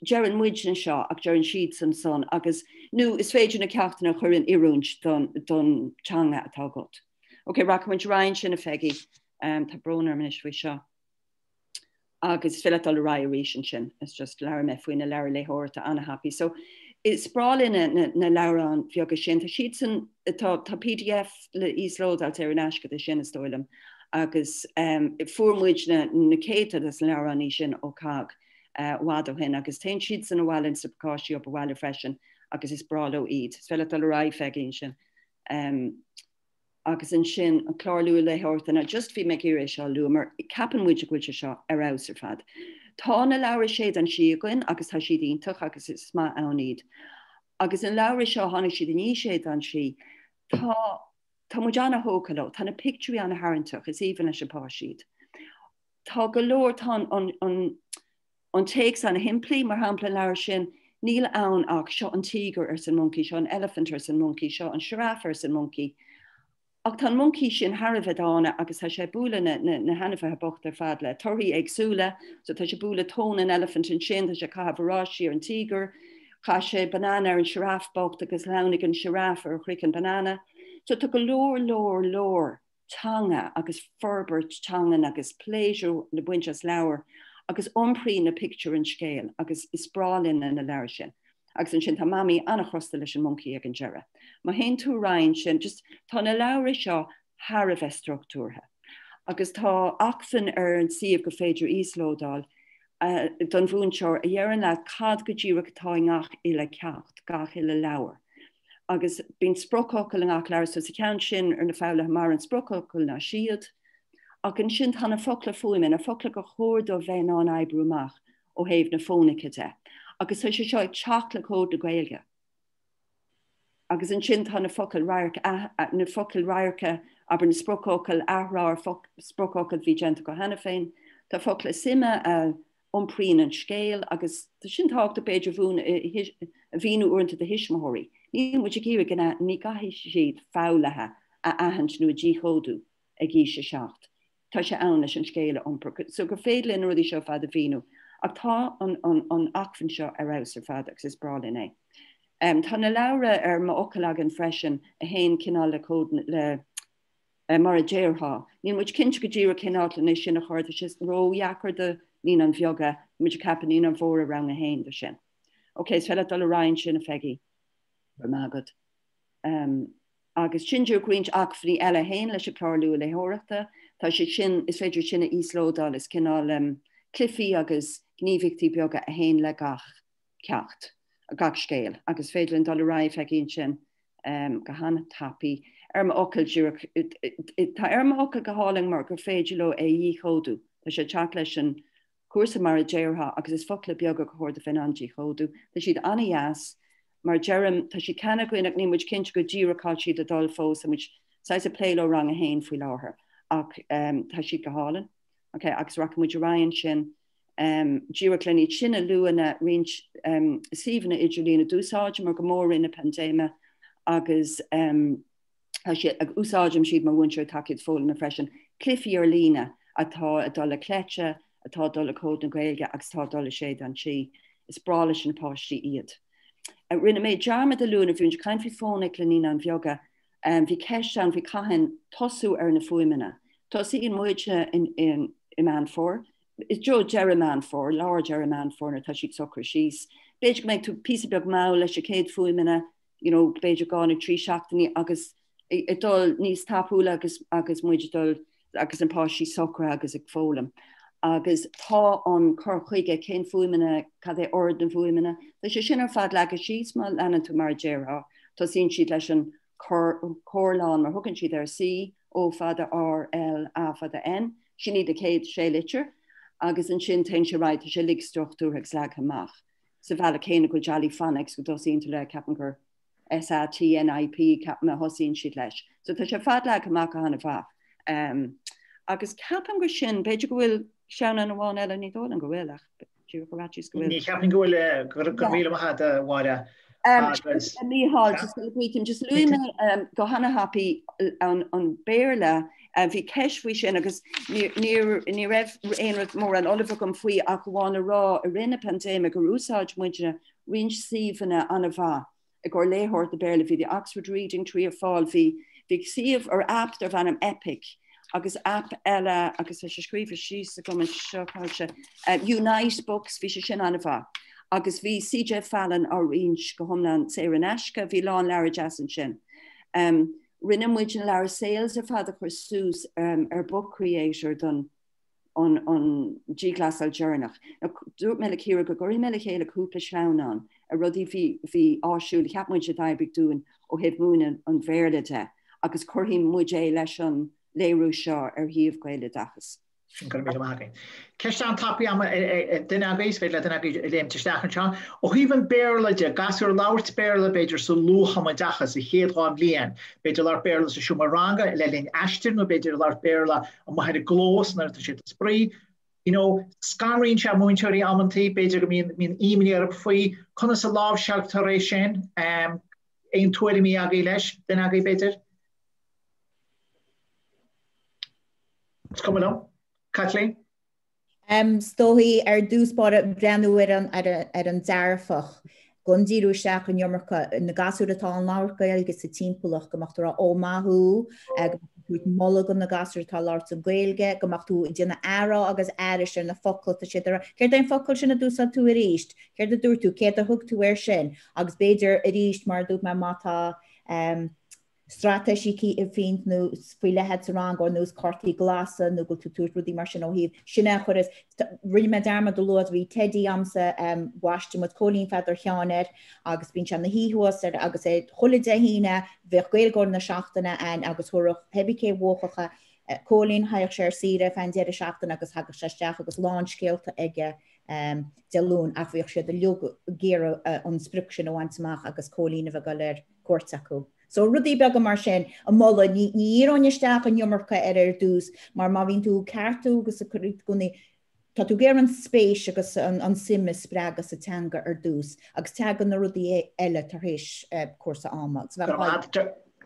Jeran muidna seo ach Jeran siad san son agus nu is féidir na ceachtainna chuirn iúnt don teanga atá got. Ok, rachaint Ryan sin a fegi tá bronar min ishui seo. Agus fill all ra sin, it's just leir me faoin na leir léthirta anna happy. So it's sprálin na leir an bheoga sin, tá siad san tá PDF le íslód alt ar an eisce a sin stoilm, agus fuórmuid na céta as leir an í sin ó cag wado hin, agus tein siad san bhhailin sa pacáisi op a bhhaile freisin, agus is bralo iad. It's fill all ra fegin sin. Agus an sin an chlárlú léthirta just bhí me ire seo luamar capan muide goilte seo ar aus ar fad. Tá na leir séad an siagain agus tá siad ítach agus is má anníd. Agus an leir seo tháinig siad ní séad an si, tá mu deanna hócaló, tá na picturí an haintach is even leis sepá siad. Tá go leir tá an takes an himplí mar hapla leir sin, níl ann ach seo an tiger ar san monkey, seo an elephant ar san monkey, seo an giraffe ar san monkey. Ach tá monkey sin Harvadána agus tá sé búla na hanfa bocht ar fad le thaithí éagsúla, so tá sé búla tón an elephant in sin, tá sé cahabharráí ar an tiger, cha sé banana ar an giraffe bocht agus lenig an giraffe ar chric an banana. So tá go lór tanga agus ferbert tangan agus pléisiú le buintes leabhar agus ompraí na picture an scéal agus is brálin na leir sin. Agus an sin tá mami anna chrosta leis an monkey ag an jera. Ma hen tú Ryan sin, just tá na leir seo Harveh structúrtha. Agus tá achfan ar an siomh go féidir íslódáil don bhún seoir a dhearan le cad go ddíra atá ngach ile ceacht, gach ile leabhar. Agus bín sprocócail an ach leir so sa ceann sin ar na fála mar an sprocócail na siad. Ach an sin tá na focla fuaimine, na focla go chóir do bheith ná ebrúach ó héobh na fónica de. Agus sé seo ag teach le cód na Gaeilge. Agus an sin tá na focail rairce aber na sprocócail ahrá sprocócail bhí genta go hena féin, tá focla sime ompraín an scéal agus tá sin tácht a beidir bhún a bhíú uanta de Tuismitheoirí. Ní mu ggéire gna ní gaithí siad fálathe a aithint nó a ddíchódú a gí se seacht. Tá sé ann leis an scéile ompra. So gur féadlinn ruí seo fad a bhíú. Ach tá an achfan seo ar aus ar fad agus is brálin é. Tá na leabhra ar má ocalagan freisin a héin cinál le cód le Máire déirtha. Ní muid cinse go ddíra cinál le sin a chuir a sis róheachar de ní an bheoga, muid capan ní an bhór rang a héin de sin. Ok, is fell dul Ryan sin a fegi ar mágad. Agus sinú cuint achfaní eile héin leis a chlárlú le hóireachta, tá sé sin is féidir sinna íslódáil is cinál cliffií agus gníomhictí beaga a héin le gach ceacht, a gach scéal, agus féidirlinn dul ra fegin sin go hana tapií. Tá ocail go háling mar gur féidir le é dhíchódú, Tá sé teach leis an cuasa Máire déirtha agus is focla beaga go chóir de fin an ddíchódú. Tá siad anna dheas, mar Jerem tá si cena goinach ní muid cinse go ddíraáil siad a dul fós a muid sais a pléló rang a héin faoi láthair ach tá siad go hálan. Ok, agus rachamuid Ryan sin ddíraklenní sin a luanna rinch síhanna idirlína dúsáid mar go mór ina pandéma agus úsáidm siad mar bhainseir takeid fóla na freisin cliffií ar lína atá a dul a cléite, atá dul a cód na Gaeilge agus tá dul a séad an si is brála sin napáistí iad. Rinne méid dearmad a lúna bhún cain fi fónic le nína an bheoga bhí ceist an bhí caihan tosú ar na fuaimena. Tosí in muide in man for. Is Joe Jerryman for, Laura Jerryman for na tá siad soccer síos. Beidir go méid tú pí beag má leis a céad fuaimena, beidir gáinnig trí seachtaí agus i dul níos tapúla agus muide dul agus an páistí soccer agus ag fólam. Agus tá an chur chuige cén fuaimena cad é ord an fuaimena. Tá sé sin ar fad le a síos má leanana tú Máire déirtha. Tá sin siad leis an chorlán mar thugann siad ar C ó fada R L a fada N. Sin iad a céad sé litir agus an sin tein se ráid sé lig struchtúr ag slag amach. Sa bhela céine go dealaí fannex go dosínta le capan gur SAT NIP cap na hosín siad leis. So tá sé fad le amach a hana bha. agus ceapam go sin beidir go bhfuil sean an bháin eile ní dó an go bhfuilach ní ceapan go bhfuil go bhíle bhada Míhall just luine go hanna happy an béle hí ceisfuoi sin agus ní raibh éonrad mór an Oliver gom faoi ach bháinna rá a rinne pandéma go úsáid muintena rinch síhanna anna bha a gur léthir de béle hí the Oxford Reading trí a fáil hí siomh ar app ar bhanam epic agus app eile agus se scríomh síos a go seoáilte Unite Books hí se sin anna bha. agus bhí CJ Fallon á rinch go thomlan Éire Neisce bhí lán leir deasan sin. Rinne muidin leir sales ar fada chuir sús ar book creator don an G-Class Algernach. Dúirt me le chéra go goirí me le chéile cúpla sleánán a rudí bhí áisiúil cheap muid a daibig dúin ó hebh múna an bhéirle de agus chuirhí muid é leis an léirú seo ar híomh Gaeilgeachas. Ceist an tapí am duine agéis fé le duine léim teisteach an ó híhann béirla de gasúir láirt béirla beidir sú luath-thumoideachas i chéadháin bliain, beidir leir béirla sa siúmaranga le linn eistir nó beidir leir béirla an maithe glós na si sprí. Scanríonn se múinteoirí ammantaí beidir go mín imí ar faoi chuna sa lábh seachtar éis sin éon tuairimí agé leis duine agé beidir. Come on. Caitlín? Stóí ar dúspáda breanúir ar an dearfach gundíú seach an jommarcha na gasú atá an láircail agus sa timpplaach goachtar ó maithú molla go na gasú tá láirt a Gaeilge goachú duna ara agus airis ar na focailta siidir. Céir an focail sin a dúsa tú a ríist, céir a dúir tú cé a thug tú ar sin agus béidir a ríist mar dút me mátá straitéisí a féint nó fuilehead rang or nús cortaí glasa nó go tú rudí mar sin ó híh sinna chuir rinne me derma do luad bhí tedí amsa waiste mod cólín feidir cheanir agus bín se na híhuasar agus é chola de híine bheith Gaeilge na seachtainna an agus thuach hebicé bhuachacha cólín haich sé sire fan dead seachtainna agus hagus seisteach agus láinscéalta ige deún ach bhíoh sé de leog géire an spricsin óhaintach agus cólín a bheith go léir cuairtaú. So rudí bega mar sin a molla ní íróneisteach an jommarcha ar dús mar má vín tú ceartú agus a chuid gona tá tú géir an spéis agus an simas spreagas a teanga ar dús agus tegan na rudí eile tar héis cuasa ámach.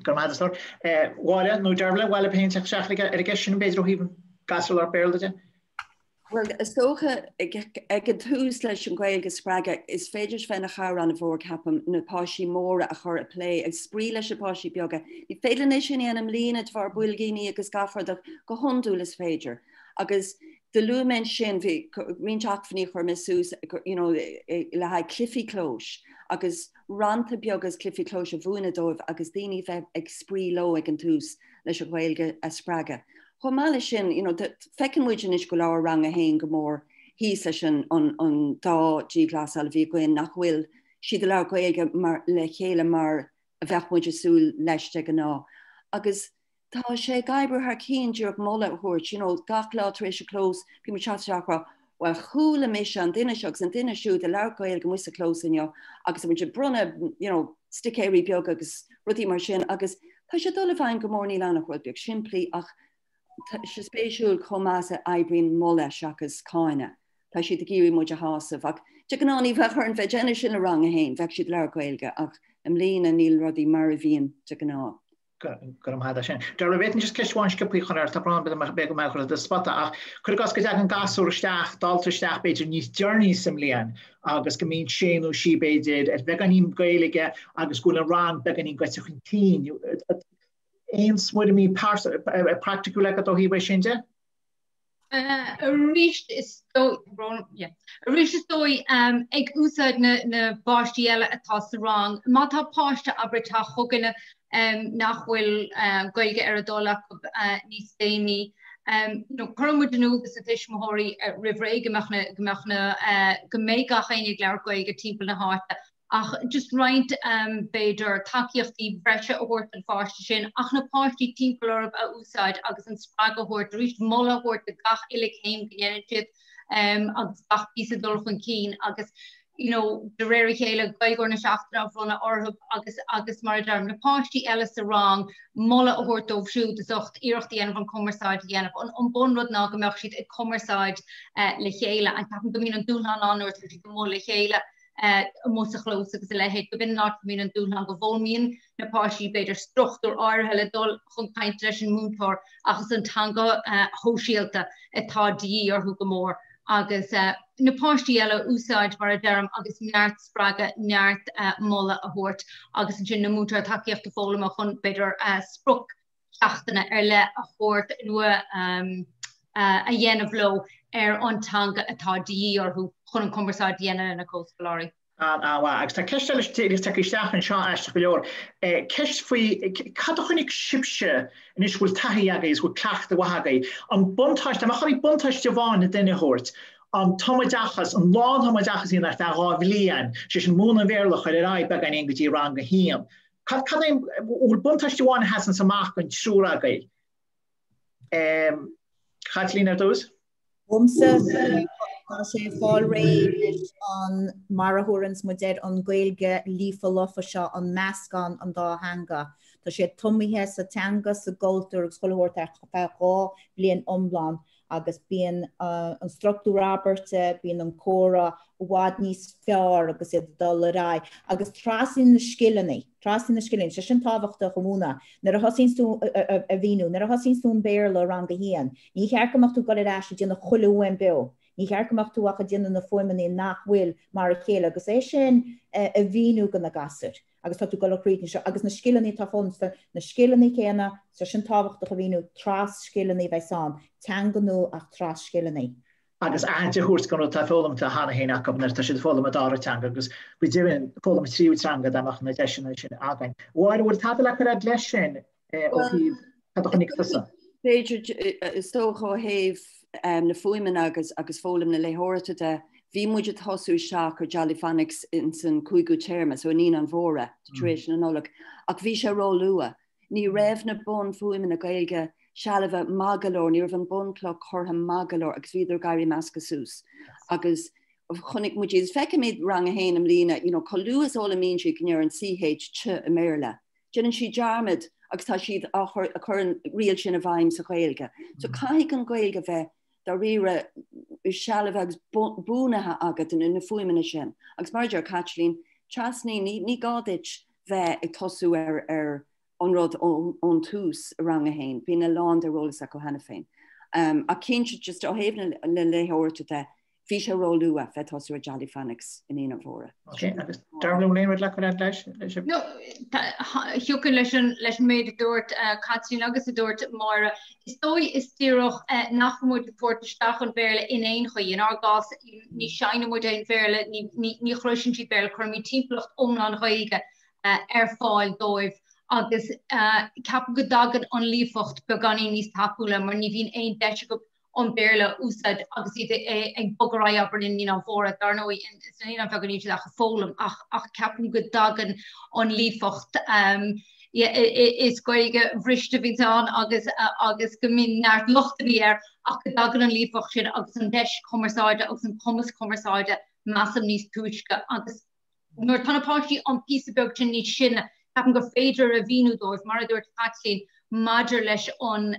Gurmadastor. Bháile nó Deirble bhile péintach seachlige ar ggéis sin beidir ó híhann gasúil ar béirlaide? Well, socha ag an túús leis an Gaeilge spreaga is féidir fena char an a bhór capam na páisí móra a chur a plé ag sprí leis a páisí beaga. Ní féidir sin anam lína bhar builgéine agus gafardach go honúil is féidir. Agus de lumen sin bhí rionteachfaní chur mesús le haid clifí clós agus ranta beagas clifí clós a bhúna dóibh agus daoine bheith ag sprí lo ag an túús leis a Gaeilge a spreaga. Chomáile sin, fecin muidin is go leir rang a héin go mór hí leis an dá G-Class a bhí goin nach bhfuil siad le Gaeilge mar le chéile mar a bheith muid asúil leiste go ná. Agus tá sé gaibre th cín dúach molla thuirt, gach lá éis clós bí mar chatteachra well chuúla mis an duine seach an duine siúd a leir Gaeilge musa clósinne agus a muid brunne straitéisí beag agus rudí mar sin agus tá sé dul bhain go mór ní lenachhfuil beag siimplí ach se spéisiúil chomása eibrín molla seachas cáine. Tá siad a géirí muid a hásamh ach te gan áí bheith chun bheith sin a rang a héin, bheith siad leir Gaeilge ach am lína níl rudí mar a bhíon te gan ná. Gurm hada sin. Deirble bhéitin just ceisháin scipaí chun ar tapráin be be go me chu de spata ach chuir gas go ag an gasúir isteach daltar isteach beidir níos dearní sam líon agus go mín séanú si beidir ar bheith an íon Gaeilge agus gúil an rang be an íon gaiite chun tín. Ein smuid mí praiticiúla go híh sinnte? Ríist is dói ag úsáid na báistí eile atá sa rang. Má tá páiste aber tá choganna nachhfuil Gaeilge ar a dóla níos déine. Chumú denúgus a Tuismitheoirí rihré gomachna go méid gachéine leir Gaeilge timppla na háta. Ach just roiint beidir takeíochttaí breise a hort an fáiste sin ach na páistí timppla a úsáid agus an sppraga hort ríist molla hort a gach ilig héim ghéananid agus gach pí dul chun cín agus de réir chéile gaigor na seachtra runna orthb agus mar derm na páistí eile sa rang molle a thuirtómh siú de zocht iirecht dhéanamh an commerceáid dhéanamh an bunrod ná go meach siad ag commerceáid le chéile an tapan go mín an dúnán anúirt go mó le chéile muss a chlós agus le héit go bin ná mín an dúnán go bhómíon na páistí beidir struchtúr áirthe dul chun caint leis an múntóir agus an tanga hóisialta atá díí orthú go mór. Agus na páistí eile úsáid mar a derm agus neart spraga neart molle a thuirt agus sin na mútar takeíocht a fólam a chun beidir spruch seachtainna le a thuirt nua a dhéanamh lo antanga atá díí orthú chun an commerceáid dhéanana na cóscoláirí. agus tá ceiste takeíteach an seo eiste go leor. Ceist faoi cad chunig sibse inis bhfuil thaithí agaí bhfuil cleachta wahagaí. An buntáist amach chuí buntáiste bháin na duine thuirt. An thumoideachas an luath-thumoideachas íon ar dá bhliain sé an múna bhéirlach ar ra be an éon gotí rang go híam. Cad bhfuil buntáiste bháin hesan samach an trúr agaí. Caitlín ar dús? sé fáil réid an marthúrans mu dead an Gaeilge lífa lofa seo an meascán an dá hanga. Tá sé tumithe sa teanga sa Gaultar agus scoileanna gá blion Iomláin agus bíon an struchtúr áberte, bíon an córa bhád níos fearr agus iad dul le rá. Agus trasín na scoileanna, sé sin tábhachta go múna. Nar a hosínstún a bhíú, nar a hosínstún béir le rang go hían. Ní chearcamach tú go leis déanana choulúin be. Ní chearcamach tú acha déanana na foimaní nachhfuil mar a chéile agus é sin a bhíú go na gasir. Agus tá tú go lerín seo agus na scoileanna tá fónsta na scoileanna chéana sa sin tábhachta go bhíú tras scoileanna bheitán, teanganú ach tras scoileanna. Agus ainte thuirt gan tá fólam tá hána héna gomnar tá siad fólam a dára teanga agus bu déann fólam tríú teanga amach na deisina sin again. Bháir bhfuil tá le chu leis sin ó híh chunig tusa. Féidir is tócha héh na fuimen agus fólam na léthirta de bhí muidir thoú seach ar Jalifanics in san cuaigú téirme so ní an bhóra tuéis an nóla ach bhí sé ró lua. Ní raibh na bon fuimen na Gaeilge sealamh magalór níor an bonclach chutha magalór agus bhíidir gairí measca sús. Agus chunig muidir is feice méid rang a héanam lína, choúas óla mín si gnear an CH a méile. Jeann si dearmid agus tá siad a chur an rial sin a bhaim sa Gaeilge. So caiigh an Gaeilge bheith da rire sealamh agus búnathe agat in na fuimena sin. Agus margar Caitlín, trasní ní gáit bheith ag tosú ar anrod ón tús a rang a héin, bín a lán de rólas a go hena féin. A cinse just ó héhna le léthirta de bhí sé ró lua bheith tosú ar Jalifanics in éana bhóra. Agus Deirble léimid le leis? No, thiúchan leis an méid dúirt Caitlín agus a dúirt Máire. Is dói is tíoch nachmúid fuirtaisteach an bhéirle in éon chuí in ar gás ní seinamúid éon bhéirle ní chruisin si bhéirle chumí timpplacht Iomláin Gaeilge ar fáil dóibh. Agus cap go dagan an lífocht be ganí níos tapúla mar ní bhíon éon deise go an béirle úsad agus iad ag bogará aber in ní an bhóra dar nóí in an feganí a fólam ach capan go dagan an lífocht is Gaeilge bhriste bhí an agus go min neart lochtaí ach go dagan an lífocht sin agus an deis commerceáide agus an commas commerceáide massam níos túisce agus nuair tanna páistí an písa beg sin ní sinna Capan go féidir a bhíú dóibh mar a dúirt Caitlín maidir leis an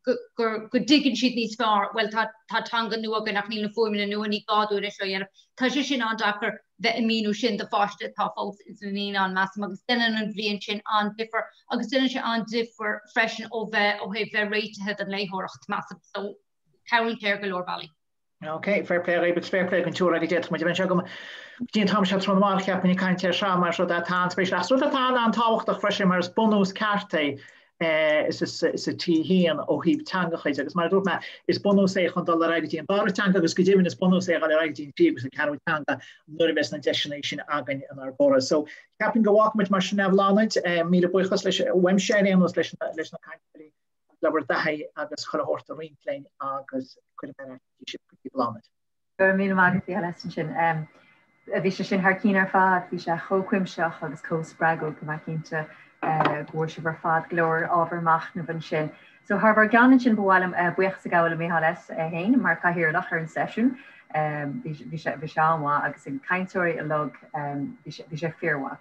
go diggin siad níos fearr, well tá tanga nua go nach níl na fuimena nua ní gáú leis dhéanamh. Tá sé sin an dachar bheith a míú sin de fáiste tá fós is ní an massam agus duine an bblion sin an differ agus duine se an differ freisin ó bheith ó bheith réitethe an léthireacht massam so Cairn Téir go leor bailí. Okay, fair play, Rebecca, fair play, and two already did. But you mentioned Dean Thomas from the market when you can't hear Shama, so that hand special. So that hand on top of the fresh mars bonus carte is a tea and oh he tanga is my group is bonus say on the right in bar tanga is given is bonus say on the right in because it can tanga nervous destination again in our borders. So Captain go walk with Marshall Lanet, me the boy slash when sharing was slash kind lewer dahai agus chur horta rinklein agus chuid Gur mí mágatí leisin sin bhí se sin haar cíar fad bhí se chocuimseach agus cósprago go mai cinnte gúir se bhar fad glóir ábharmach na bhan sin. So Harbar ganan sin bhhailm buoch sa gail mé há leis hain mar caihirdach ar an session bhí seámha agus in caiinteoirí a log bhí sé fearha.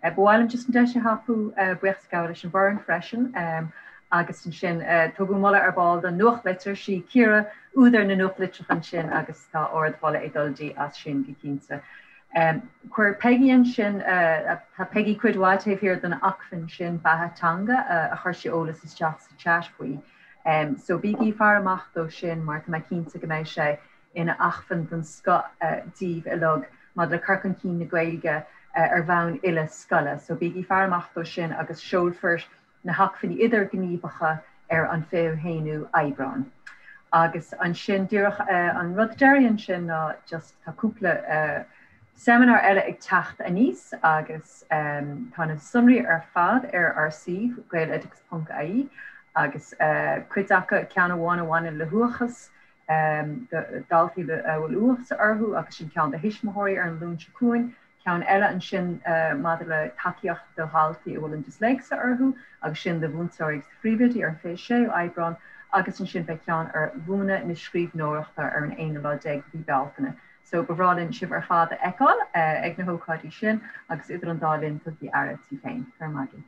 Bhhailm just de sé hapú buchtá leis an bhar freisin agus an sin tugu molla ar ball den luath-litir sí cura úidir na luath-litearthacha sin agus tá ordhála agóildí as sin gicínta. Cuir Peggy an sin Peggy cuidháid hir den acmhainní sin bathatanga a chuir sé ólas is teach sa chat faoi. So bíí far amach dó sin mar mai cínta go méid sé ina acmhain den díomh a log má le carcan cí na Gaeilge ar bhain ile scoile. So bíí far amach dó sin agus seolfurt na hacmhainní idir gníomhacha ar an féh héanú Aibreán. Agus an sin dúach an rudéiríonn sin ná just táúpla seminar eile ag teacht a níos agus tána sunraí ar fad ar RC Gaeilge.ai agus cuideacha ceann bháin le luachas daltaí le luachas orthú agus sin ceann de Tuismitheoirí ar an lún secuin, ceann eile an sin maidir le takeíocht do haltaí a bhfuil an dyslexa orthú agus sin de bhúntóirí phríomhidí ar fé sé Aibreán agus an sin be ceann ar bhúna na scríbhneoireachta ar an 1 bhí beltainna. So bhrálinn sibh ar fád eáil ag na hócáidí sin agus idir an dálinn tu bhí airad tí féin. Maighdine.